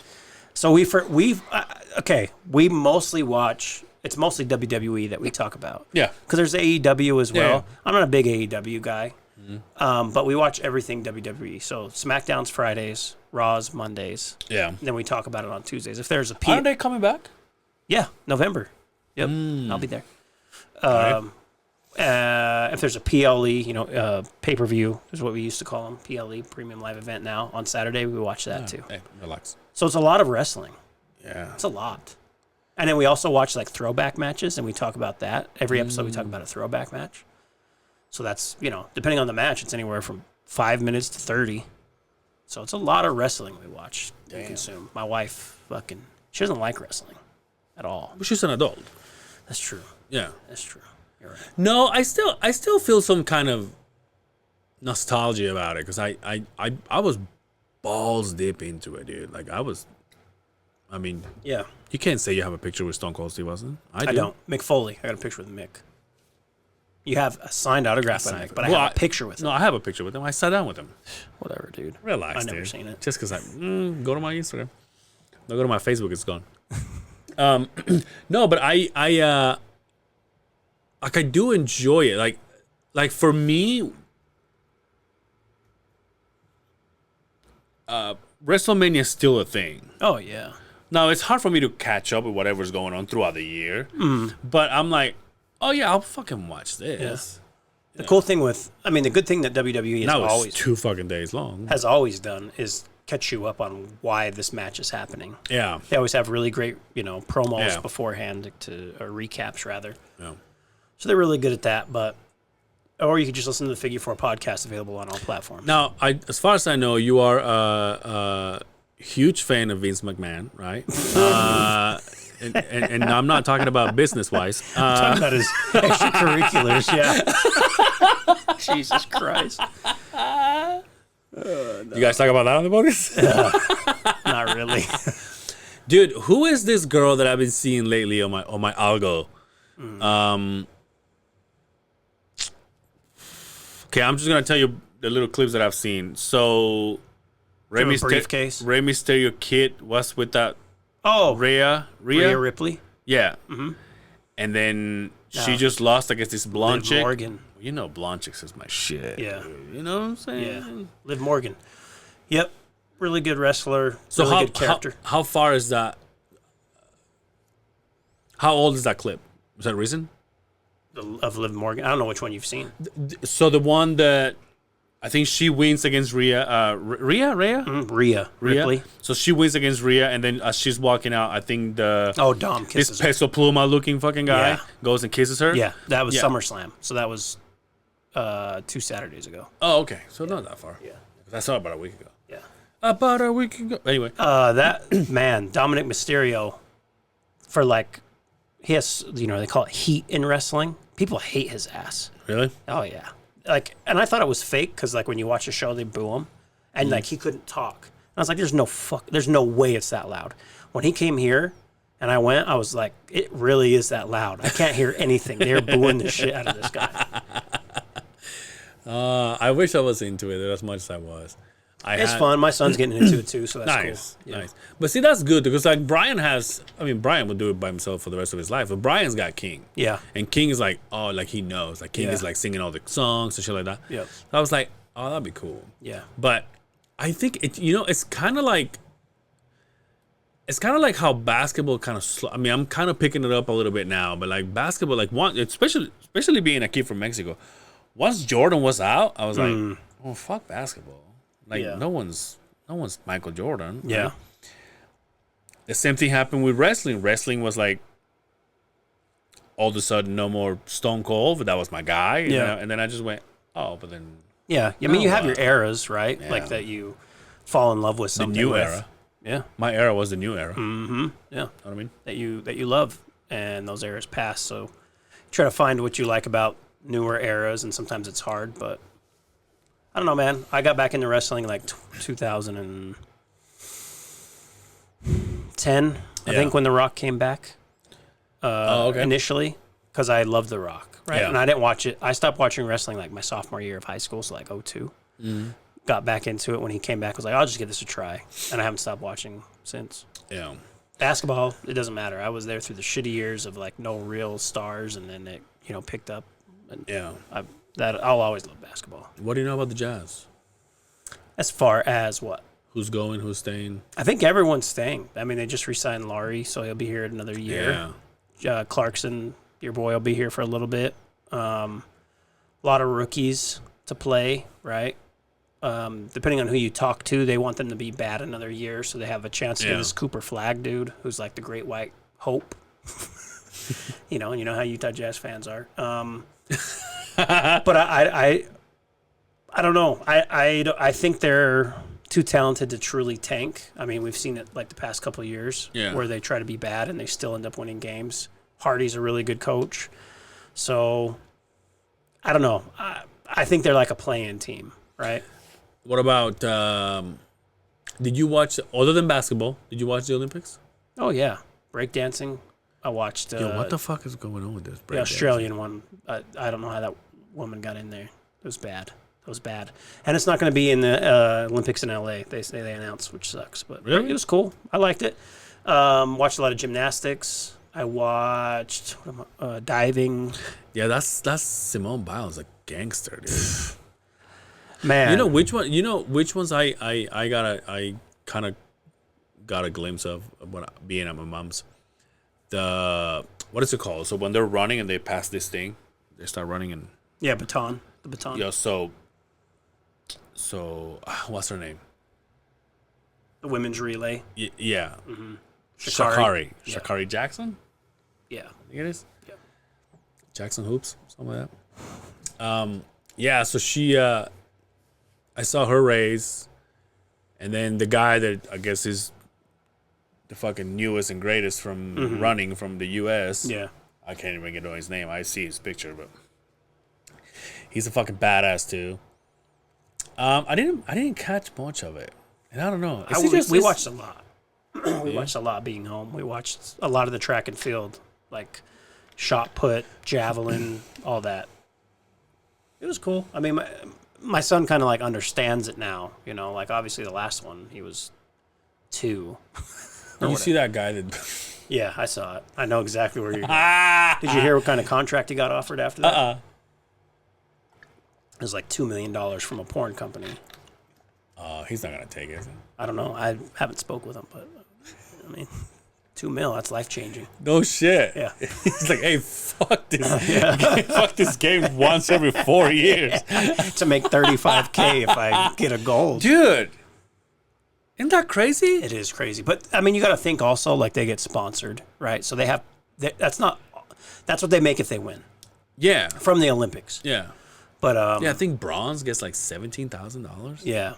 So we mostly watch. It's mostly WWE that we talk about. Yeah. Because there's AEW as well. Yeah. I'm not a big AEW guy, but we watch everything WWE. So SmackDown's Fridays, Raw's Mondays. Yeah. And then we talk about it on Tuesdays. If there's a Aren't they coming back? yeah, November. Yep, I'll be there. Right. If there's a PLE, pay-per-view is what we used to call them, PLE, Premium Live Event now, on Saturday, we watch that too. Hey, relax. So it's a lot of wrestling. Yeah. It's a lot. And then we also watch like throwback matches, and we talk about that. Every episode we talk about a throwback match. So that's, depending on the match, it's anywhere from 5 minutes to 30. So it's a lot of wrestling we watch and consume. My wife she doesn't like wrestling at all. But she's an adult. That's true. Yeah. That's true. You're right. No, I still feel some kind of nostalgia about it because I was balls deep into it, dude. Like Yeah. you can't say you have a picture with Stone Cold Steve Austin. I don't. Mick Foley. I got a picture with Mick. You have a signed autograph by Mick, but I have a picture with him. No, I have a picture with him. I sat down with him. Whatever, dude. Relax, I've never dude. seen it. Just because go to my Instagram. Don't go to my Facebook. It's gone. No, but I do enjoy it. Like for me, WrestleMania is still a thing. Oh, yeah. Now it's hard for me to catch up with whatever's going on throughout the year, but I'm like, oh yeah, I'll fucking watch this. The cool thing the good thing that WWE Now it's 2 fucking days long. has always done is catch you up on why this match is happening. Yeah. They always have really great, promos Yeah. beforehand or recaps rather. Yeah. So they're really good at that. Or you could just listen to the Figure 4 podcast available on all platforms. Now, as far as I know, you are a huge fan of Vince McMahon, right? And I'm not talking about business-wise. Talking about his extracurriculars, yeah. Jesus Christ. You guys talk about that on the podcast? Not really. Dude, who is this girl that I've been seeing lately on my algo? Okay, I'm just gonna tell you the little clips that I've seen. So, Rey briefcase? Rey Mysterio kid was with that Oh, Rhea, Rhea Ripley. yeah. And then she just lost against this blonde Liv chick. Morgan. You know, blonde chicks is my shit. Yeah. dude. You know what I'm saying? Yeah. Liv Morgan. Yep. Really good wrestler. So really how, good character. how far is that? How old is that clip? Was that recent? Of Liv Morgan. I don't know which one you've seen. So the one that I think she wins against Rhea. Rhea? Rhea Ripley. So she wins against Rhea, and then as she's walking out, I think Dom this kisses her. Peso Pluma looking fucking guy Yeah. goes and kisses her. Yeah, that was Yeah. SummerSlam. So that was 2 Saturdays ago. Oh, okay. So not that far. Yeah. I saw it about a week ago. Yeah. About a week ago. Anyway. That man, Dominic Mysterio, for he has, they call it heat in wrestling. People hate his ass. Really? Oh yeah. And I thought it was fake because when you watch the show, they boo him, and he couldn't talk. And I was like, there's no way it's that loud. When he came here, and I went, I was like, it really is that loud. I can't hear anything. They're booing the shit out of this guy. I wish I was into it as much as I was. It's fun. My son's getting into it too, so that's Nice, cool. Yeah. nice. But see, that's good because Brian Brian would do it by himself for the rest of his life. But Brian's got King. Yeah. And King is he knows. Like King is singing all the songs and shit like that. Yep. So I was like, oh, that'd be cool. Yeah. But I think it's kind of like how basketball kind of. I'm kind of picking it up a little bit now, but basketball, especially being a kid from Mexico, once Jordan was out, I was like, oh fuck basketball. Like Yeah. no one's Michael Jordan. Right? Yeah. The same thing happened with wrestling. Wrestling was like all of a sudden no more Stone Cold, but that was my guy. And then I just went, oh, but then Yeah. I mean, you have No, your eras, right? yeah. Like that you fall in love with the something. new with. era. Yeah. My era was the new era. You Mm-hmm. Yeah. know what I mean? That you love, and those eras pass. So try to find what you like about newer eras, and sometimes it's hard, but I don't know, man. I got back into wrestling like 2010, I think, when The Rock came back. Okay. Initially, because I loved The Rock, right? Yeah. And I didn't watch it. I stopped watching wrestling like my sophomore year of high school, so like 02. Got back into it when he came back. Was like, I'll just give this a try, and I haven't stopped watching since. Yeah. Basketball, it doesn't matter. I was there through the shitty years of like no real stars, and then it picked up. And Yeah. I'll always love basketball. What do you know about the Jazz? As far as what? Who's going? Who's staying? I think everyone's staying. I mean, they just re-signed Laurie, so he'll be here another year. Yeah. Clarkson, your boy, will be here for a little bit. A lot of rookies to play, right? Depending on who you talk to, they want them to be bad another year, so they have a chance to get this Cooper Flag dude, who's like the Great White Hope. And you know how Utah Jazz fans are. But I don't know. I think they're too talented to truly tank. I mean, we've seen it like the past couple of years where they try to be bad and they still end up winning games. Hardy's a really good coach. So, I don't know. I think they're like a play-in team, right? What about, did you watch, other than basketball, did you watch the Olympics? Oh, yeah. Breakdancing. I watched Yo, what the fuck is going on with this? the Australian one. I don't know how that woman got in there. It was bad. And it's not going to be in the Olympics in LA. They say they announced, which sucks. But Really? it was cool. I liked it. Watched a lot of gymnastics. I watched diving. Yeah, that's Simone Biles, a gangster, dude. Man, You know which ones I kind of got a glimpse of when being at my mom's. What is it called? So when they're running and they pass this thing, they start running and the baton. yeah. So what's her name? The women's relay. Yeah, Sha'Carri. Sha'Carri Jackson. Yeah. I think it is. Yeah. Jackson Hoops, something like that. Yeah. So she, I saw her race, and then the guy that I guess is the fucking newest and greatest from running from the U.S. Yeah. I can't even get on his name. I see his picture, but he's a fucking badass too. I didn't catch much of it, and I don't know. We watched a lot. We watched a lot being home. We watched a lot of the track and field, like shot put, javelin, all that. It was cool. I mean, my son kind of like understands it now. Like obviously the last one he was 2. You see that guy that? Yeah, I saw it. I know exactly where you're going. Did you hear what kind of contract he got offered after that? It was like $2 million from a porn company. He's not gonna take it. I don't know. I haven't spoke with him, but I mean, $2 million, that's life changing. No shit. Yeah. He's like, hey, fuck this. Fuck this game once every 4 years. To make $35K if I get a gold. Dude. Isn't that crazy? It is crazy. But I mean, you got to think also like they get sponsored, right? So that's what they make if they win Yeah. from the Olympics. Yeah. But Yeah, I think bronze gets like $17,000. yeah.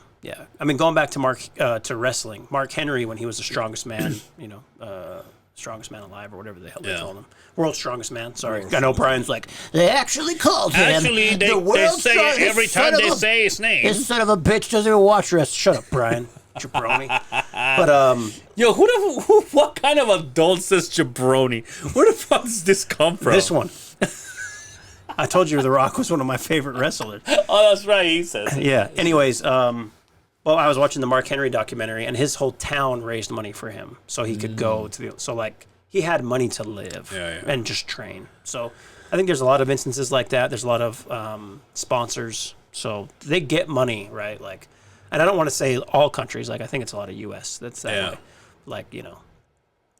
I mean, going back to to wrestling, Mark Henry, when he was the strongest man, strongest man alive or whatever the hell they called him, world's strongest man. Sorry, I know Brian's like they actually called him. Actually, they say it every time they say his name. This son of a bitch doesn't even watch wrestling. Shut up, Brian. Jabroni. But Yo, what kind of adult says jabroni? Where the fuck does this come from? this one. I told you The Rock was one of my favorite wrestlers. Oh, that's right. He says. Yeah. Anyways, well, I was watching the Mark Henry documentary, and his whole town raised money for him so he could go to he had money to live and just train. So I think there's a lot of instances like that. There's a lot of sponsors, so they get money, right? Like, and I don't want to say all countries. Like, I think it's a lot of U.S. that's that way. Like,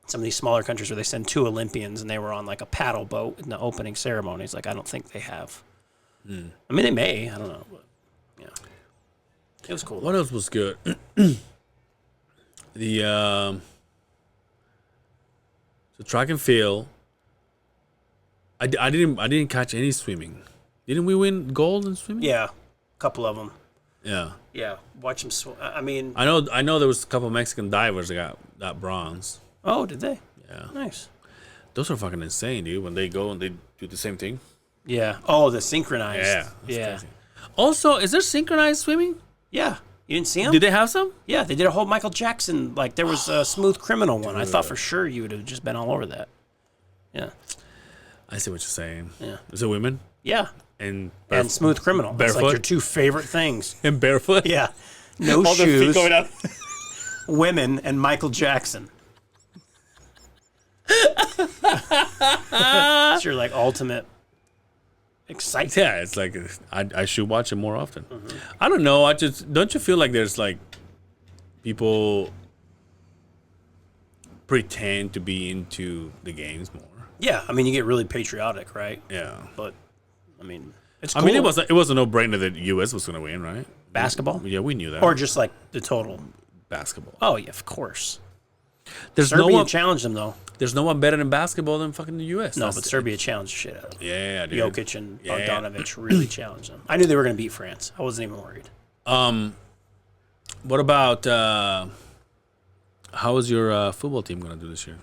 some of these smaller countries where they send 2 Olympians and they were on like a paddle boat in the opening ceremonies. Like, I don't think they have. I mean, they may. I don't know. But, It was cool. What else was good? The track and field. I didn't catch any swimming. Didn't we win gold in swimming? Yeah, a couple of them. Yeah. Yeah, watch them swim. I mean, I know there was a couple of Mexican divers that got bronze. oh, did they? Yeah. Nice. Those are fucking insane, dude. When they go and they do the same thing. Yeah. Oh, the synchronized. Yeah. Yeah. Crazy. Also, is there synchronized swimming? Yeah. You didn't see them? Did they have some? Yeah, they did a whole Michael Jackson. Like there was a Smooth Criminal one. I thought for sure you would have just been all over that. Yeah. I see what you're saying. Yeah. Is it women? Yeah. And Smooth Criminal. That's like barefoot? your two favorite things. And barefoot? Yeah. No All their feet shoes. going out. Women and Michael Jackson. It's your like ultimate excitement. Yeah, it's like I should watch it more often. I don't know. Don't you feel like there's like people pretend to be into the games more? Yeah, I mean you get really patriotic, right? Yeah. But I mean it's I cool. mean, it was a no-brainer that U.S. was going to win, right? basketball Yeah, we knew that. or just like the total. basketball. Oh yeah, of course. There's Serbia challenged them though. There's no one better in basketball than fucking the U.S. No, That's but Serbia challenged the shit out of them. Yeah, dude. Jokic and Yeah. Bogdanovic really challenged them. I knew they were going to beat France. I wasn't even worried. What about how is your football team going to do this year?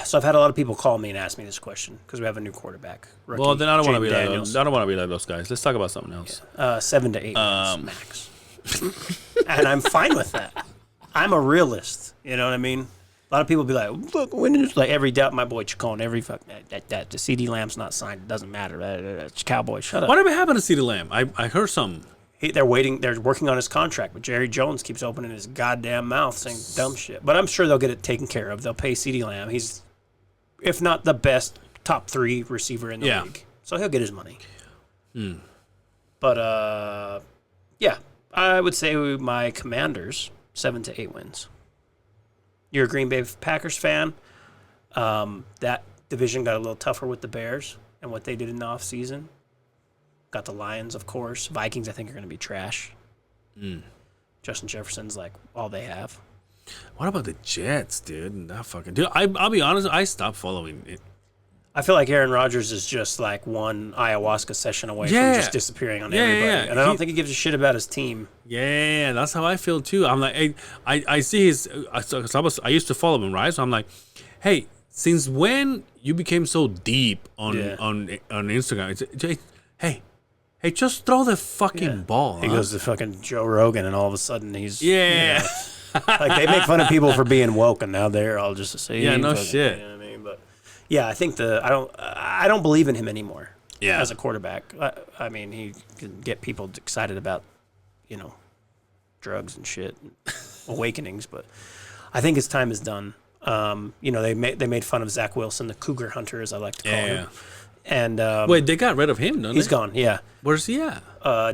So I've had a lot of people call me and ask me this question because we have a new quarterback. Rookie, Well, then I don't want to be Jaden like those. I don't want to be like those guys. Let's talk about something else. 7 to 8 wins max. And I'm fine with that. I'm a realist. You know what I mean? A lot of people be like, look, when is like every doubt my boy Chacon, every fuck that the CD Lamb's not signed. It doesn't matter. It's Cowboys. Shut up. Whatever happened to CeeDee Lamb? I heard some. They're waiting. They're working on his contract, but Jerry Jones keeps opening his goddamn mouth saying dumb shit. But I'm sure they'll get it taken care of. They'll pay CeeDee Lamb. He's, if not the best, top 3 receiver in the league. So he'll get his money. But yeah, I would say my Commanders 7 to 8 wins. You're a Green Bay Packers fan. That division got a little tougher with the Bears and what they did in the offseason. Got the Lions, of course. Vikings, I think, are going to be trash. Justin Jefferson's like all they have. What about the Jets, dude? That fucking dude. I'll be honest. I stopped following it. I feel like Aaron Rodgers is just like one ayahuasca session away from just disappearing on everybody. Yeah. And I don't think he gives a shit about his team. Yeah, that's how I feel too. I'm like, I see his. I used to follow him, right? So I'm like, hey, since when you became so deep on Instagram? Hey, just throw the fucking ball. He goes to fucking Joe Rogan, and all of a sudden he's Yeah. like they make fun of people for being woke, and now they're all just the same. Yeah, no fucking, shit. You know what I mean? But yeah, I think I don't believe in him anymore. Yeah. As a quarterback, I mean, he can get people excited about, drugs and shit, awakenings, but I think his time is done. They made fun of Zach Wilson, the Cougar Hunter, as I like to call him. And Wait, they got rid of him, don't he's they? gone. Yeah. Where's he at?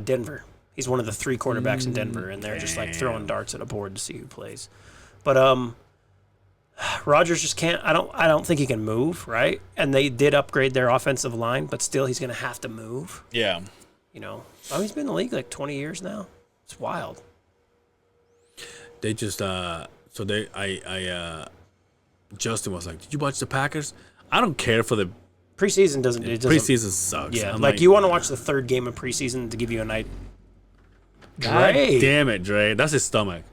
Denver. He's one of the 3 quarterbacks in Denver, and they're just like throwing darts at a board to see who plays. But Rodgers just can't. I don't think he can move, right? And they did upgrade their offensive line, but still, he's going to have to move. Yeah. He's been in the league like 20 years now. It's wild. They just Justin was like, "Did you watch the Packers?" I don't care for the Preseason doesn't. preseason sucks. Yeah, I'm like you want to watch the 3rd game of preseason to give you a night. God Dre. damn it, Dre. That's his stomach.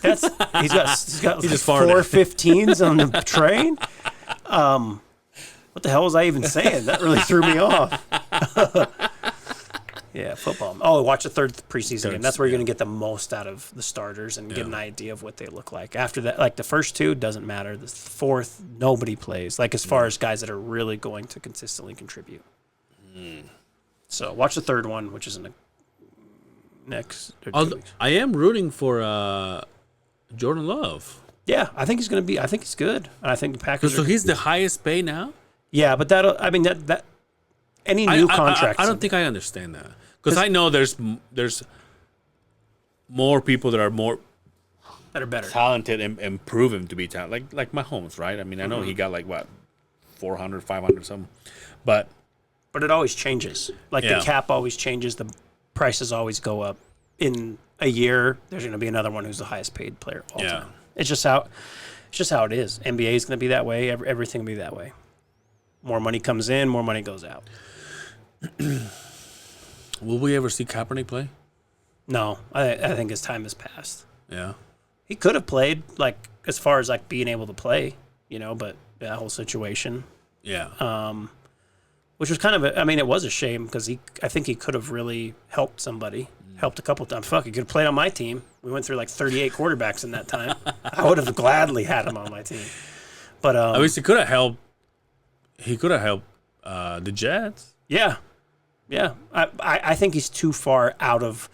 He's got He like just farted. 4 15s on the train. What the hell was I even saying? That really threw me off. Yeah, football. Oh, watch the 3rd preseason game. That's where you're going to get the most out of the starters and get an idea of what they look like. After that, like the first 2 doesn't matter. The 4th, nobody plays. Like as far as guys that are really going to consistently contribute. So watch the 3rd one, which is in the next 2 weeks. I am rooting for Jordan Love. Yeah, I think he's going to be. I think he's good. And I think the Packers. So he's the highest pay now? Yeah, but that any new contracts. I don't think I understand that. Because I know there's more people that are more that are better. talented and proven to be talented. Like Mahomes, right? I mean, I know he got like, what, 400, 500 something. But it always changes. Like Yeah. the cap always changes. The prices always go up. in a year, there's going to be another one who's the highest paid player of all Yeah. time. It's just how it is. NBA is going to be that way. Everything will be that way. More money comes in, more money goes out. Will we ever see Kaepernick play? No, I think his time has passed. Yeah. He could have played, like, as far as, like, being able to play, but that whole situation, Yeah. which was kind of, it was a shame because I think he could have really helped somebody, helped a couple times. Fuck, he could have played on my team. We went through, like, 38 quarterbacks in that time. I would have gladly had him on my team. But, At least he could have helped. He could have helped the Jets. yeah. Yeah. I think he's too far out of,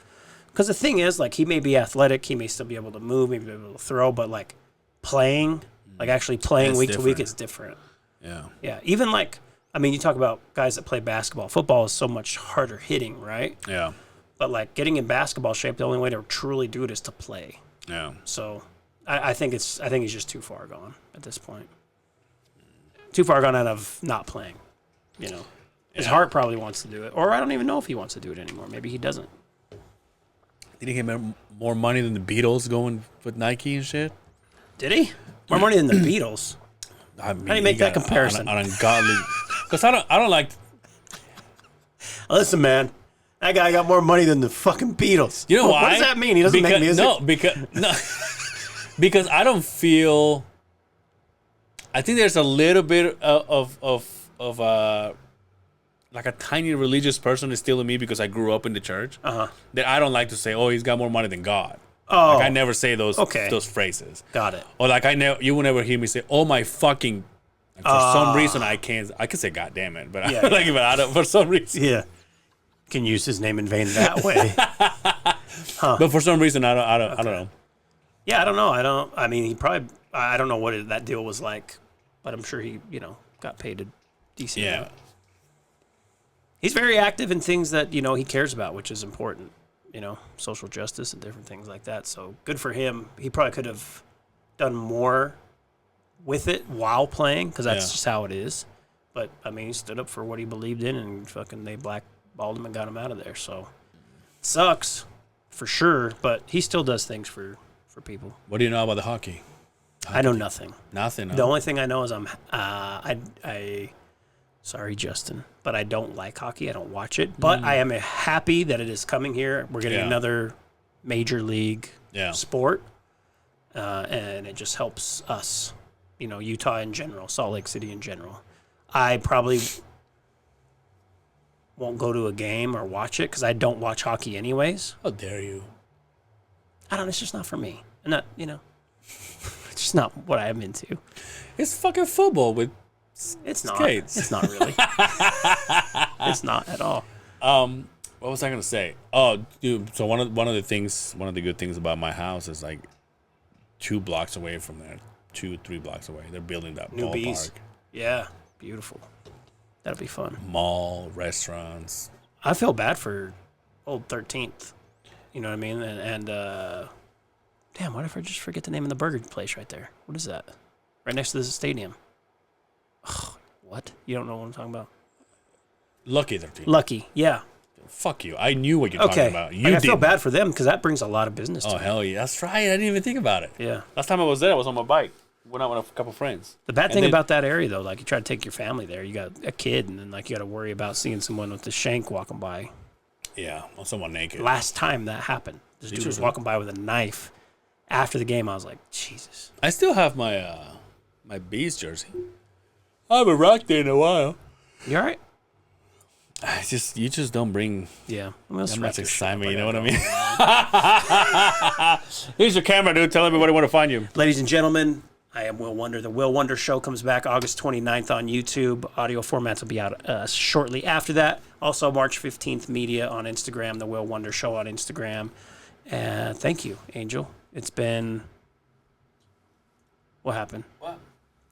because the thing is, like, he may be athletic, he may still be able to move, maybe be able to throw, but, like, playing, like, actually playing It's week to week different. is different. Yeah. Yeah. Even, like, you talk about guys that play basketball. Football is so much harder hitting, right? Yeah. But, like, getting in basketball shape, the only way to truly do it is to play. Yeah. So I think he's just too far gone at this point. Too far gone out of not playing, His heart probably wants to do it. Or I don't even know if he wants to do it anymore. Maybe he doesn't. Did he get more money than the Beatles going with Nike and shit? Did he? More money than the Beatles. I mean, How do you make that got comparison? An ungodly. Because I don't like. Listen, man. That guy got more money than the fucking Beatles. You know why? What does that mean? He doesn't make music? No, because I don't feel. I think there's a little bit of like a tiny religious person is still in me because I grew up in the church. That I don't like to say, "Oh, he's got more money than God." Oh. Like I never say those Okay. those phrases. Got it. Or like you will never hear me say, "Oh my fucking." Like for some reason, I can say "God damn it," but Yeah, but I don't. For some reason, Yeah. Can use his name in vain that way. but for some reason, I don't know. Yeah, I don't know. I don't know what that deal was like, but I'm sure he, got paid a decent Yeah, amount. He's very active in things that, he cares about, which is important, social justice and different things like that. So good for him. He probably could have done more with it while playing because that's just how it is. But, he stood up for what he believed in and fucking they blackballed him and got him out of there. So sucks for sure, but he still does things for people. what do you know about the hockey? I know nothing. Nothing. The only thing I know is sorry, Justin, but I don't like hockey. I don't watch it. But I am happy that it is coming here. We're getting another major league sport, and it just helps us, Utah in general, Salt Lake City in general. I probably won't go to a game or watch it because I don't watch hockey anyways. How dare you? I don't. It's just not for me. And not, it's just not what I'm into. It's fucking football with It's not. skates. It's not really. It's not at all. What was I gonna say? Oh, dude. So one of the good things about my house is like 2 blocks away from there, 2-3 blocks away. They're building that New ballpark, bees. Yeah, beautiful. That'll be fun. mall, restaurants. I feel bad for Old 13th. You know what I mean? And damn, why did I just forget the name of the burger place right there? What is that? Right next to the stadium. Ugh, what? You don't know what I'm talking about? Lucky 13. Lucky. Yeah. Fuck you. I knew what you're Okay. talking about. You I feel didn't. bad for them because that brings a lot of business to Oh me. hell yeah, that's right. I didn't even think about it. Yeah. Last time I was there, I was on my bike. Went out with a couple friends. The bad And thing then- about that area, though, like you try to take your family there, you got a kid, and then like you got to worry about seeing someone with the shank walking by. Yeah, on someone naked. Last time that happened, this dude was walking by with a knife. After the game, I was like, Jesus. I still have my my Bees jersey. I haven't rocked it in a while. You all right? You just don't bring Yeah. that much excitement. You know what I mean? Here's your camera, dude. Tell everybody where to find you. Ladies and gentlemen, I am Will Wonder. The Will Wonder Show comes back August 29th on YouTube. Audio formats will be out shortly after that. Also, March 15th, media on Instagram, The Will Wonder Show on Instagram. And thank you, Angel. It's been... What happened? What?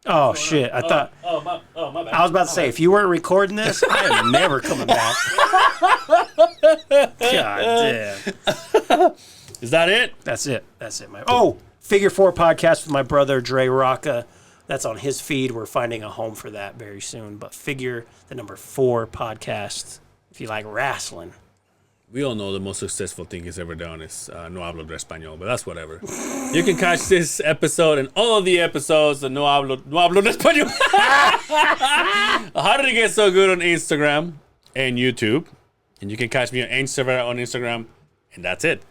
Oh, shit. I thought... Oh, my bad. I was about to say, if you weren't recording this, I am never coming back. God damn. Is that it? That's it. That's it. Oh, Figure 4 podcast with my brother, Dre Rocca. That's on his feed. We're finding a home for that very soon. But Figure, the number 4 podcast, if you like wrestling. We all know the most successful thing he's ever done is No Hablo de Español, but that's whatever. You can catch this episode and all of the episodes of No Hablo de Español. How Did It Get So Good on Instagram and YouTube. And you can catch me on Instagram, and that's it.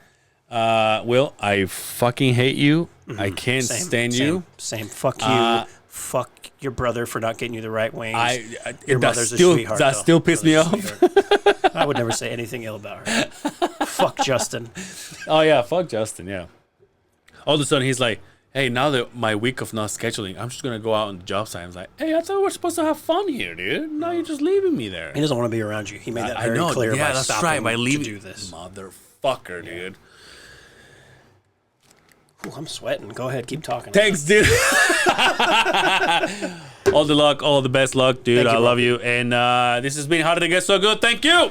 Will, I fucking hate you. I can't stand you. Same. Fuck you. Fuck your brother for not getting you the right wings. Your mother's a still, sweetheart. that still pissed me off. I would never say anything ill about her. Fuck Justin. Oh yeah, fuck Justin. Yeah. All of a sudden he's like, "Hey, now that my week of not scheduling, I'm just gonna go out on the job site." I was like, "Hey, I thought we were supposed to have fun here, dude. Now you're just leaving me there." He doesn't want to be around you. He made that I very know. clear. Yeah, by that's stopping right. By leaving, to do this. motherfucker, dude. Ooh, I'm sweating. Go ahead, keep talking. Thanks, dude. All the luck, all the best luck, dude. Thank you, I bro. love you. And this has been How Did It Get So Good. Thank you.